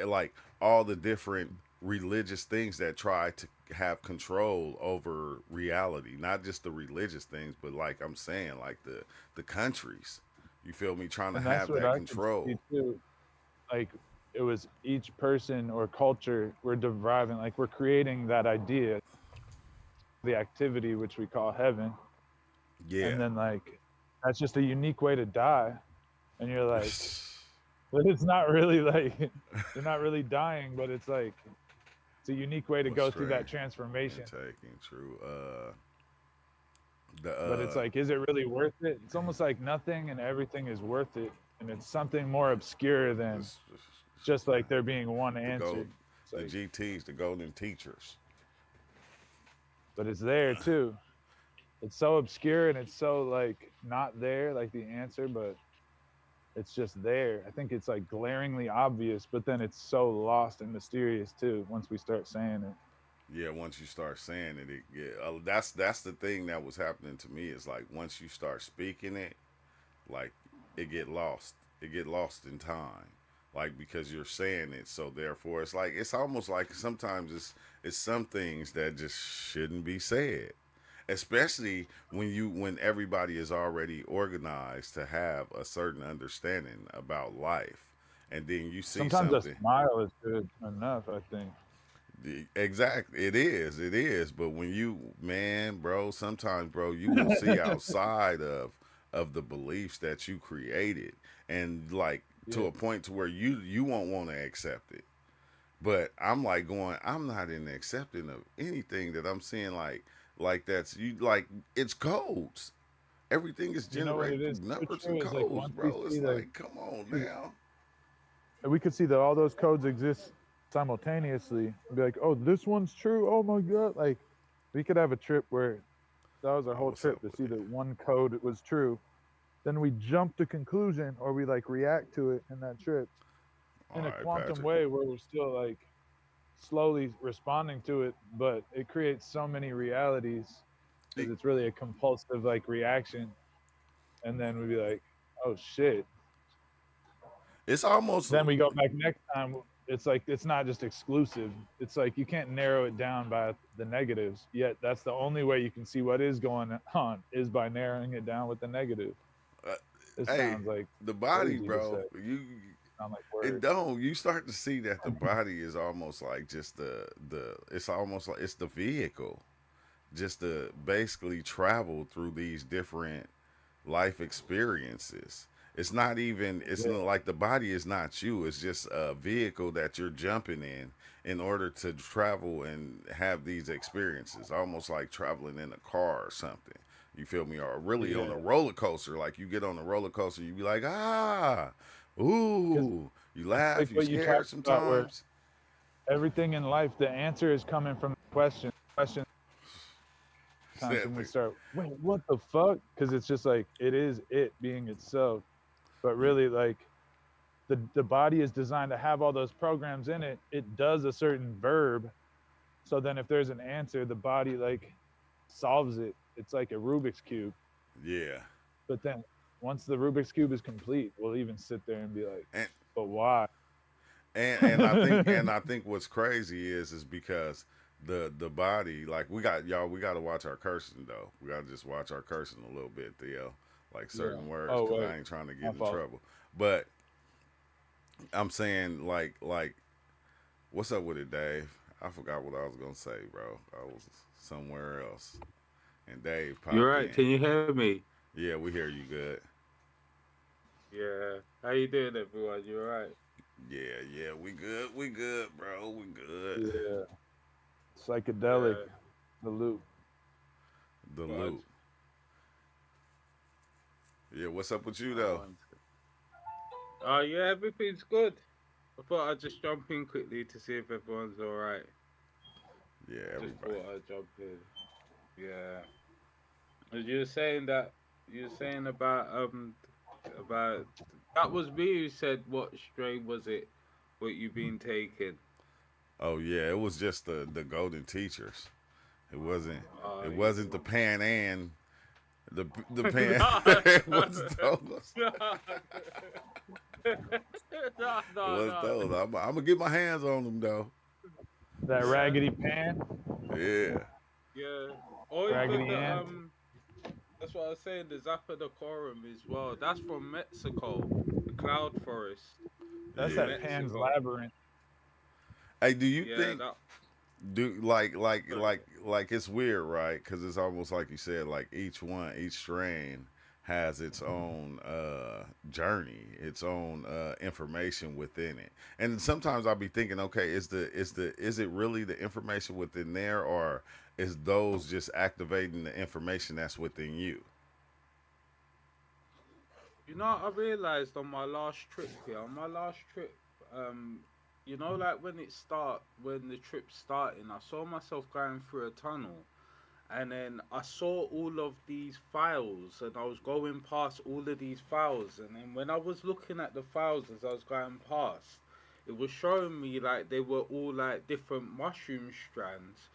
like all the different religious things that try to have control over reality, not just the religious things, but like I'm saying, like the countries. You feel me? Trying to And that's have what that I could see control. too. Like it was each person or culture we're deriving, like we're creating that idea, the activity which we call heaven, Yeah. and then like that's just a unique way to die, and you're like, but it's not really like you're not really dying, but it's like it's a unique way to What's go through that strange? transformation. Taking true. But it's The like, is it really worth it? It's almost like nothing and everything is worth it, and it's something more obscure than it's, just like there being one the answer. gold, It's the like, GTs, the golden teachers. but it's there too. It's so obscure and it's so like not there, like the answer, but it's just there. I think it's like glaringly obvious, but then it's so lost and mysterious too once we start saying it. Yeah, once you start saying it, that's the thing that was happening to me. Is like once you start speaking it, like it get lost. It get lost in time, like because you're saying it. So therefore, it's like it's almost like sometimes it's some things that just shouldn't be said, especially when everybody is already organized to have a certain understanding about life, and then you see Sometimes a something. smile is good enough, I think. Exactly, it is. But when you, man, bro, sometimes, bro, you will see outside of the beliefs that you created, and like to Yeah. a point to where you won't want to accept it. But I'm like going, I'm not in accepting of anything that I'm seeing. Like that's you like it's codes. Everything is You know what generated it is through so numbers and true is like codes, once we bro. see It's like like, come on 'cause now. we could see that all those codes exist simultaneously and be like, oh, this one's true. Oh my god. Like we could have a trip where that was our Oh, whole what's trip up to with see it? that one code was true. Then we jump to conclusion or we like react to it in that trip All in a right, quantum Patrick. way where we're still like slowly responding to it, but it creates so many realities because it's really a compulsive like reaction. And then we'd be like, oh shit. It's almost Then we go back next time. It's like it's not just exclusive. It's like you can't narrow it down by the negatives. Yet that's the only way you can see what is going on is by narrowing it down with the negative. uh, This hey, sounds like the body, crazy to bro. say. You Sound like it words. don't. You start to see that the body is almost like just the. It's almost like it's the vehicle, just to basically travel through these different life experiences. It's not even. It's Yeah. not like the body is not you. It's just a vehicle that you're jumping in order to travel and have these experiences. Almost like traveling in a car or something. You feel me? Or really on Yeah. a roller coaster. Like you get on a roller coaster, you be like, ah, Because ooh. You it's like laugh, you what you scared talked about where sometimes. everything in life, the answer is coming from the question times when we Exactly. start, wait, what the fuck? Because it's just like it is it being itself. But really like the body is designed to have all those programs in it. It does a certain verb. So then if there's an answer, the body like solves it. It's like a Rubik's Cube. Yeah. But then once the Rubik's Cube is complete, we'll even sit there and be like, And but why? and I think what's crazy is because the body, like we gotta watch our cursing though. We gotta just watch our cursing a little bit, Theo. Like Yeah. certain words, Oh because wait, I ain't trying to my get in fault. trouble. But I'm saying like what's up with it, Dave? I forgot what I was gonna say, bro. I was somewhere else. And Dave You're popped right. in. Can you hear me? Yeah, we hear you good. Yeah. How you doing, everyone? You all right? Yeah, we good, bro. We good. Yeah. Psychedelic, Yeah. the loop. The But loop. Yeah, what's up with you I though? want. Oh yeah, everything's good. I thought I'd just jump in quickly to see if everyone's all right. Yeah, Just everybody. thought I'd jump in. Yeah. As you were saying that you were saying about that was me who said what strain was it what you been taking. Oh yeah, it was just the golden teachers. It wasn't. Oh It yeah. wasn't the Pan Am. The Pan. No, It no, wasn't those. no, no, It no, wasn't no. those. I'm gonna get my hands on them though. That Yeah, Raggedy Pan, Yeah. yeah. Or even Raggedy the Ant. that's what I was saying, the Zappadocorum as well. That's from Mexico. The cloud forest That's in Yeah. that Pan's Mexico. Labyrinth. Hey, do you Yeah, think that do like it's weird, right? Because it's almost like you said, like each strain has its own journey, its own information within it. And sometimes I'll be thinking, okay, is it really the information within there, or is those just activating the information that's within you? you know I realized on my last trip here, on my last trip, um, you know, like when the trip's starting, I saw myself going through a tunnel. And then I saw all of these files, and I was going past all of these files. And then when I was looking at the files as I was going past, it was showing me like they were all like different mushroom strands.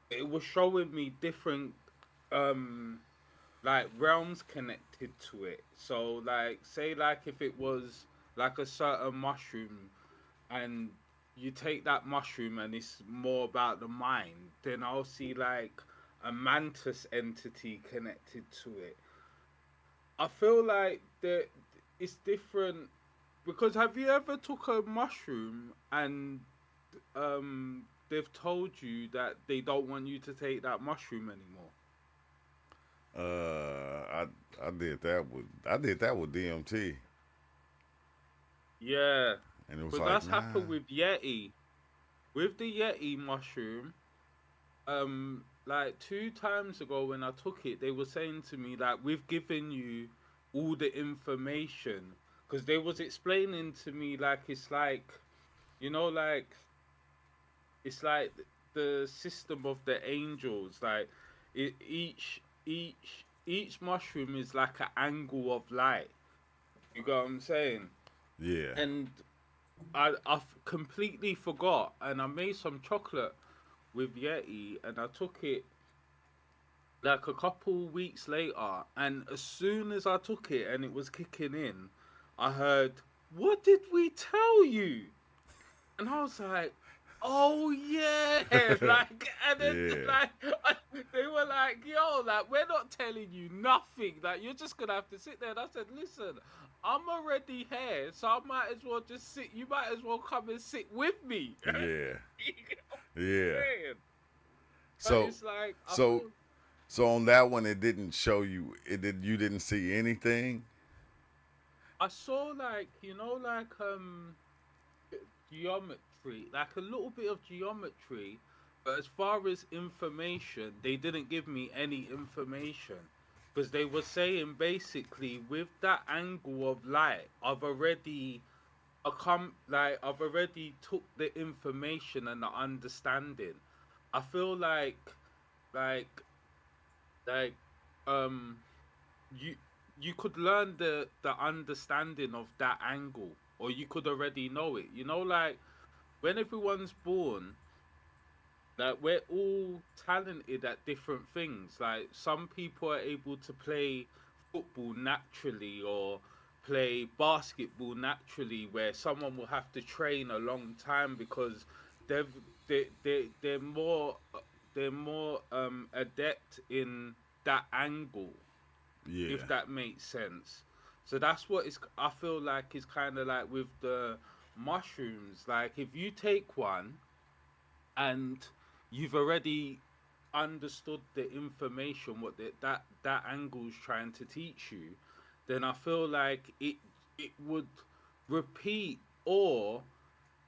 It was showing me different um like realms connected to it. So like say like if it was like a certain mushroom and you take that mushroom and it's more about the mind, then I'll see like a mantis entity connected to it. I feel like that it's different because have you ever took a mushroom and they've told you that they don't want you to take that mushroom anymore? I did that with DMT, Yeah, and it was but like, that's nah. happened with Yeti. With the Yeti mushroom, like 2 times ago when I took it, they were saying to me like we've given you all the information because they was explaining to me like it's like you know like it's like the system of the angels like each mushroom is like an angle of light. You got what I'm saying? Yeah, And I've completely forgot, and I made some chocolate with Yeti, and I took it like a couple weeks later, and as soon as I took it and it was kicking in, I heard, "What did we tell you?" And I was like, "Oh yeah!" Like, and then yeah, like they were like, "Yo, like we're not telling you nothing. Like you're just gonna have to sit there." And I said, "Listen, I'm already here, so I might as well just sit. You might as well come and sit with me." yeah, You know what I'm yeah. saying? But So it's like I so feel so on that one, it didn't show you. It did. You didn't see anything. I saw like like geometry, like a little bit of geometry, but as far as information, they didn't give me any information because they were saying basically with that angle of light, I've already took the information and the understanding. I feel like like um you you could learn the understanding of that angle or you could already know it, like when everyone's born, like we're all talented at different things. Like some people are able to play football naturally or play basketball naturally, where someone will have to train a long time because they've they're more adept in that angle, if Yeah, that makes sense. So that's what is I feel like is kind of like with the mushrooms. Like if you take one and you've already understood the information what that angle's trying to teach you, then I feel like it would repeat, or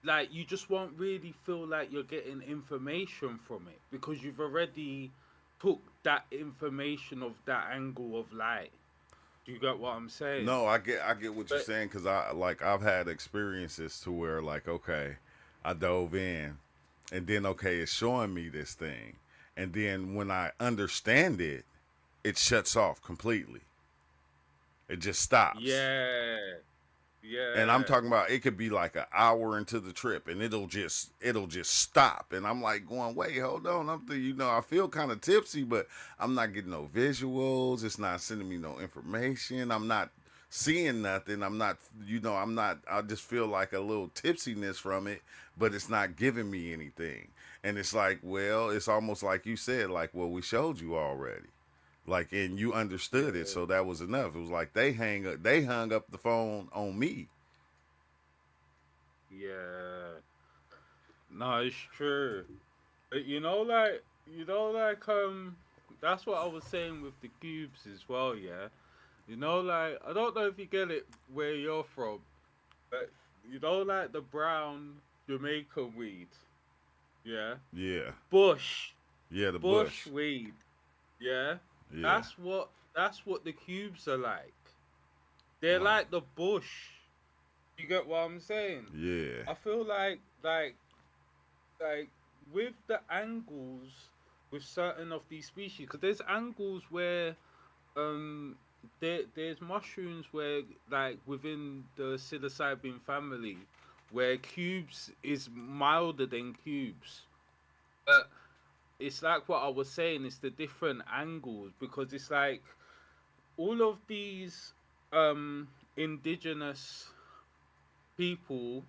like you just won't really feel like you're getting information from it because you've already took that information of that angle of light. Do you get what I'm saying? no, I get what you're But saying because I've had experiences to where like, okay, I dove in, and then okay, it's showing me this thing, and then when I understand it, it shuts off completely. It just stops. Yeah, And I'm yeah, talking about it could be like an hour into the trip, and it'll just stop, and I'm like going, wait, hold on, I feel kind of tipsy, but I'm not getting no visuals. It's not sending me no information. I'm not seeing nothing. I'm not, I'm not. I just feel like a little tipsiness from it, but it's not giving me anything. And it's like, well, it's almost like you said, like, well, we showed you already. Like, and you understood it, yeah, so that was enough. It was like they hung up the phone on me. yeah. No, it's true. That's what I was saying with the cubes as well. Yeah, I don't know if you get it where you're from, but like the brown Jamaican weed. Yeah, Yeah. bush, Yeah, the bush bush. weed. Yeah, Yeah. that's what the cubes are like. They're Wow. like the bush. You get what I'm saying? Yeah. I feel like with the angles with certain of these species, because there's angles where um there's mushrooms where like within the psilocybin family where cubes is milder than cubes, but it's like what I was saying, it's the different angles because it's like all of these um indigenous people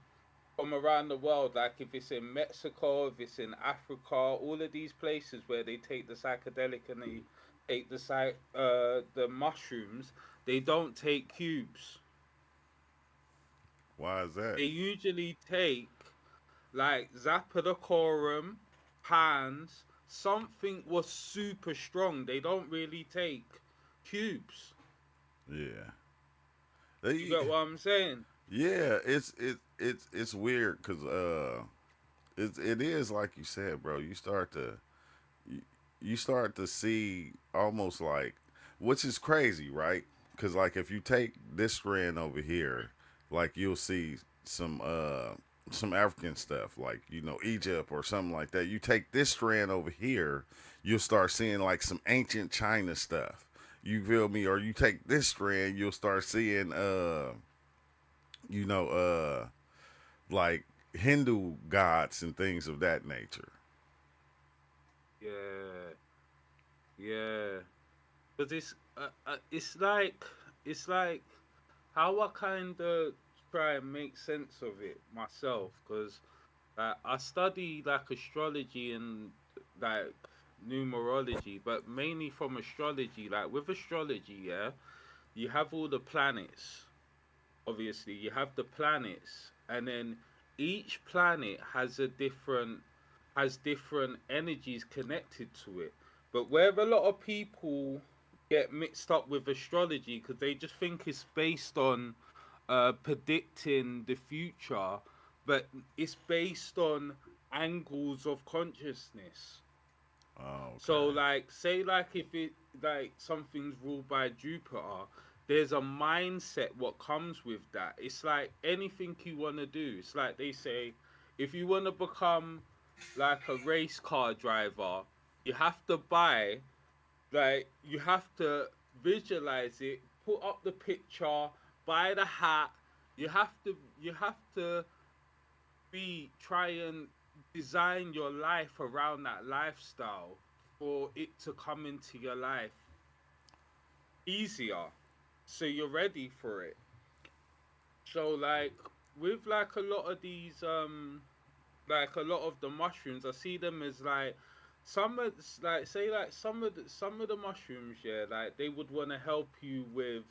from around the world, like if it's in Mexico, if it's in Africa, all of these places where they take the psychedelic and they take the mushrooms, they don't take cubes. Why is that? They usually take like Zapadocorum, Pans, something was super strong. They don't really take cubes. Yeah. You They, get what I'm saying? yeah, it's weird cuz it is like you said, bro. You, you start to see almost like, which is crazy, right? Cuz like if you take this strand over here, like you'll see some African stuff, like Egypt or something like that. You take this strand over here, you'll start seeing like some ancient China stuff. You feel me? Or you take this strand, you'll start seeing you know, like Hindu gods and things of that nature. Yeah, yeah. But it's like how I kind of try and make sense of it myself, because I study like astrology and like numerology, but mainly from astrology. Like with astrology, yeah, you have all the planets. Obviously, you have the planets, and then each planet has different energies connected to it. But where a lot of people get mixed up with astrology because they just think it's based on predicting the future, but it's based on angles of consciousness. Oh, So, okay. like, say, like, if it like something's ruled by Jupiter, there's a mindset what comes with that. It's like anything you want to do. It's like they say, if you want to become like a race car driver, you have to buy, like, you have to visualize it, put up the picture, buy the hat. You have to be try and design your life around that lifestyle for it to come into your life easier, so you're ready for it. So like with like a lot of these like a lot of the mushrooms, I see them as like some of like say like some of the mushrooms, yeah, like they would want to help you with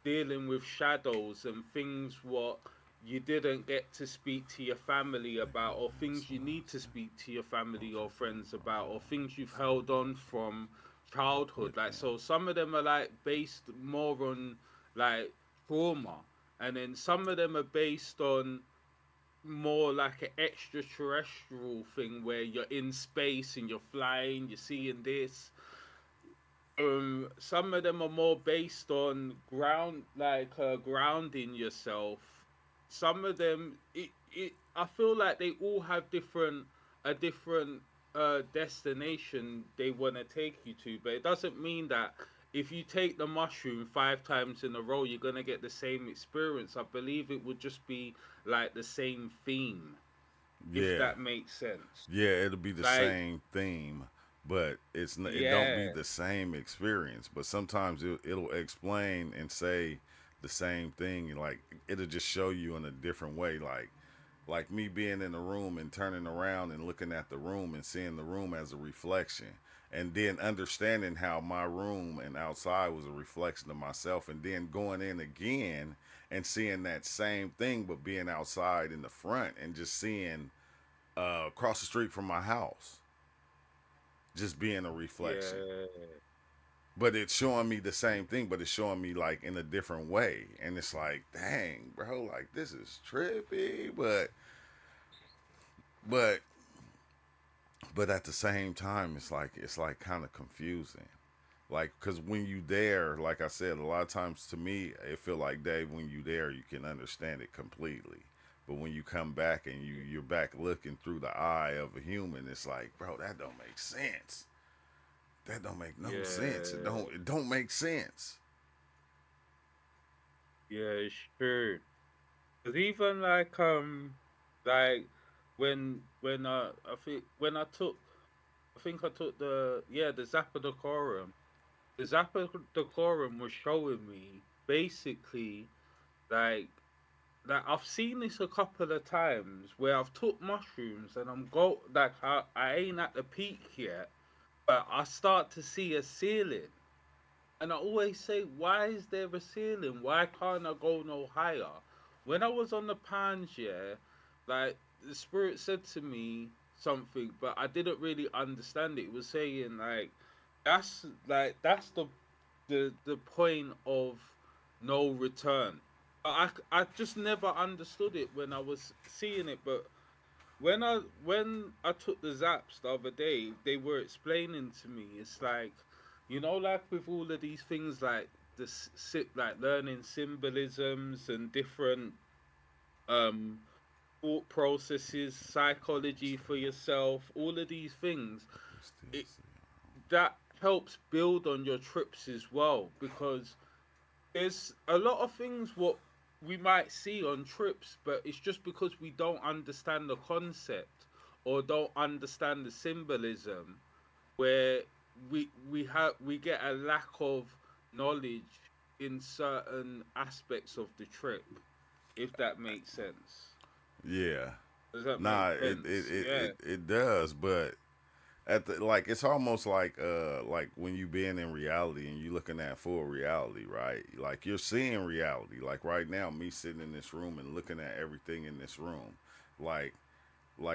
dealing with shadows and things what you didn't get to speak to your family about, or things you need to speak to your family or friends about, or things you've held on from childhood. Like, so some of them are like based more on like trauma, and then some of them are based on more like an extraterrestrial thing where you're in space and you're flying, you're seeing this. Some of them are more based on grounding yourself. Some of them, I feel like they all have different a different destination they want to take you to, but it doesn't mean that if you take the mushroom 5 times in a row, you're gonna get the same experience. I believe it would just be like the same theme, if Yeah, that makes sense. yeah, it'll be the Like, same theme, but it don't be yeah, the same experience. But sometimes it'll explain and say the same thing, and like it'll just show you in a different way. Like me being in the room and turning around and looking at the room and seeing the room as a reflection, and then understanding how my room and outside was a reflection of myself, and then going in again and seeing that same thing but being outside in the front and just seeing across the street from my house just being a reflection. yeah, But it's showing me the same thing, but it's showing me like in a different way, and it's like, dang, bro, like this is trippy, but but at the same time, it's like kind of confusing. Like, cause when you there, like I said, a lot of times to me, it feel like, Dave, when you there, you can understand it completely. But when you come back and you're back looking through the eye of a human, it's like, bro, that don't make sense. That don't make no sense. It yeah, don't make sense. yeah. It's true. Cause even like when I think when I think I took the Zappadocorum. The Zappadocorum was showing me basically like I've seen this a couple of times where I've took mushrooms and I ain't at the peak yet, but I start to see a ceiling. And I always say, why is there a ceiling? Why can't I go no higher? When I was on the pans, yeah, like the spirit said to me something, but I didn't really understand it. It was saying that's the point of no return. I just never understood it when I was seeing it, but when I took the zaps the other day, they were explaining to me. It's like, like with all of these things, like like learning symbolisms and different um thought processes, psychology for yourself, all of these things. You still It see. that helps build on your trips as well, because there's a lot of things what we might see on trips, but it's just because we don't understand the concept or don't understand the symbolism, where we get a lack of knowledge in certain aspects of the trip, if that makes sense. Yeah. Does that make Nah, it it, sense? it, Yeah. it it does, but at the like it's almost like when you being in reality and you looking at full reality, right? Like you're seeing reality. Like right now, me sitting in this room and looking at everything in this room. Like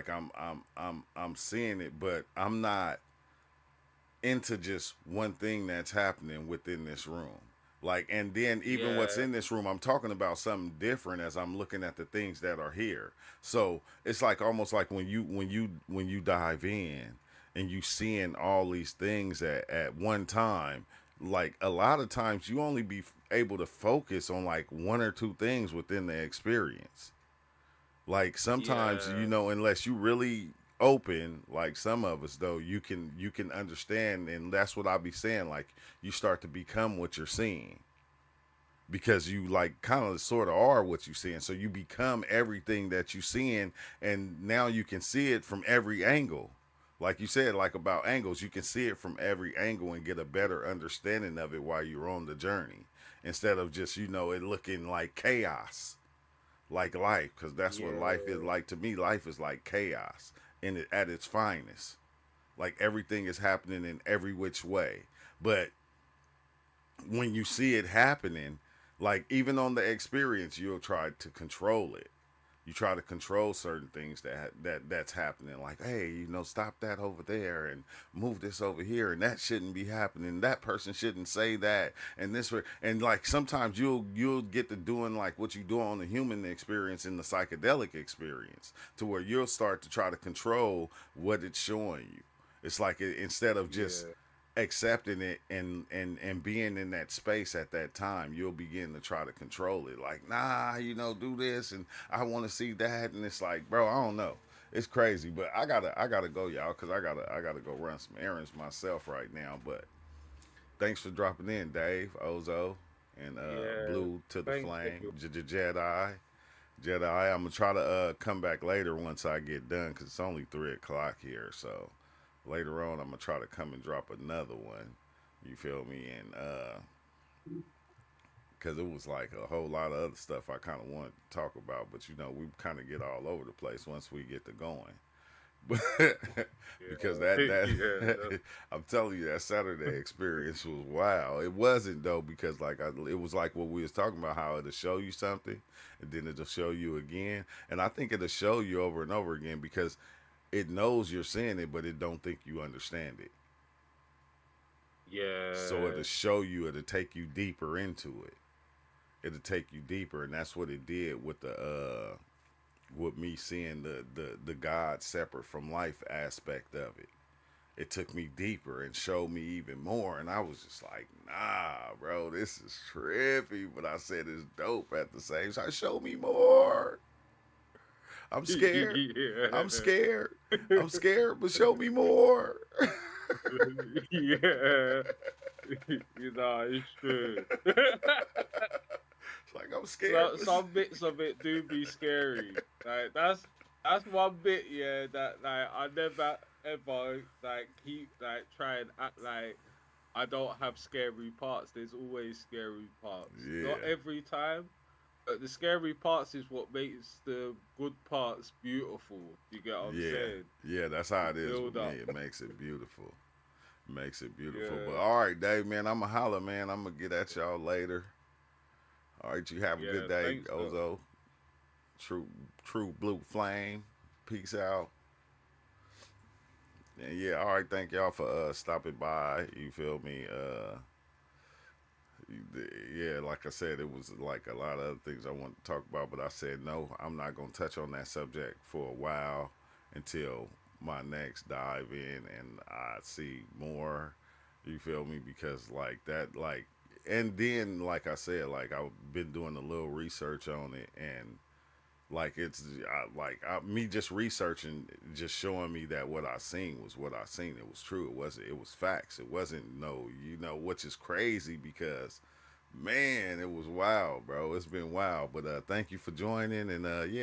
I'm seeing it, but I'm not into just one thing that's happening within this room. Like, and then even what's Yeah. in this room, I'm talking about something different as I'm looking at the things that are here. So it's like almost like when you dive in and you seeing all these things at one time. Like a lot of times you only be able to focus on like one or two things within the experience. Like sometimes, Yeah. unless you really open, like some of us though, you can understand, and that's what I be saying. Like you start to become what you're seeing because you like kind of sort of are what you seeing. So you become everything that you seeing, and now you can see it from every angle. Like you said, like about angles, you can see it from every angle and get a better understanding of it while you're on the journey, instead of just it looking like chaos, like life, because that's what life is Yeah. like to me. Life is like chaos in it at its finest. Like everything is happening in every which way. But when you see it happening, like even on the experience, you'll try to control it. You try to control certain things that's happening. Like, hey, stop that over there and move this over here, and that shouldn't be happening. That person shouldn't say that, and and like sometimes you'll get to doing like what you do on the human experience in the psychedelic experience, to where you'll start to try to control what it's showing you. It's like instead of just Yeah. accepting it and being in that space at that time, you'll begin to try to control it. Like, nah, do this, and I want to see that, and it's like, bro, I don't know. it's crazy. But I gotta go, y'all, because I gotta go run some errands myself right now. But thanks for dropping in, Dave, Ozo, and Yeah, Blue to the thank Flame, you. Jedi. Jedi, I'm gonna try to come back later once I get done because it's only 3 o'clock here. So later on, I'm gonna try to come and drop another one. You feel me? And because it was like a whole lot of other stuff I kind of wanted to talk about, but we kind of get all over the place once we get to going. But because Yeah, yeah, I'm telling you, that Saturday experience was wow. It wasn't though because it was like what we was talking about, how it'll show you something and then it'll show you again, and I think it'll show you over and over again because it knows you're seeing it, but it don't think you understand it. So yeah, it'll show you, it'll take you deeper into it. It'll take you deeper, and that's what it did with the with me seeing the God separate from life aspect of it. It took me deeper and showed me even more, and I was just like, nah, bro, this is trippy. But I said it's dope at the same time. Show me more. I'm scared. I'm yeah, scared. I'm scared, but show me more. yeah. You know, it's true. It's like I'm scared. So some bits of it do be scary. Like that's one bit, yeah, that like I never ever like keep like try and act like I don't have scary parts. There's always scary parts. Yeah, Not every time, but the scary parts is what makes the good parts beautiful. You get what I'm yeah, saying? yeah. That's how it is with Build me. up. It makes it beautiful. Makes it beautiful. But Yeah, all right, Dave, man, I'm going to holler, man. I'm going to get at y'all later. All right, you have a good yeah. day, Thanks though. Ozo. True, true blue flame. Peace out. And yeah, all right, thank y'all for stopping by. You feel me? Yeah, like I said, it was like a lot of other things I wanted to talk about, but I said no, I'm not going to touch on that subject for a while until my next dive in and I see more. You feel me? Because like that, like, and then like I said, like I've been doing a little research on it, and like me just researching, just showing me that what I seen was what I seen. It was true. It was facts. It wasn't no, which is crazy because man, it was wild, bro. It's been wild. But thank you for joining, and yeah.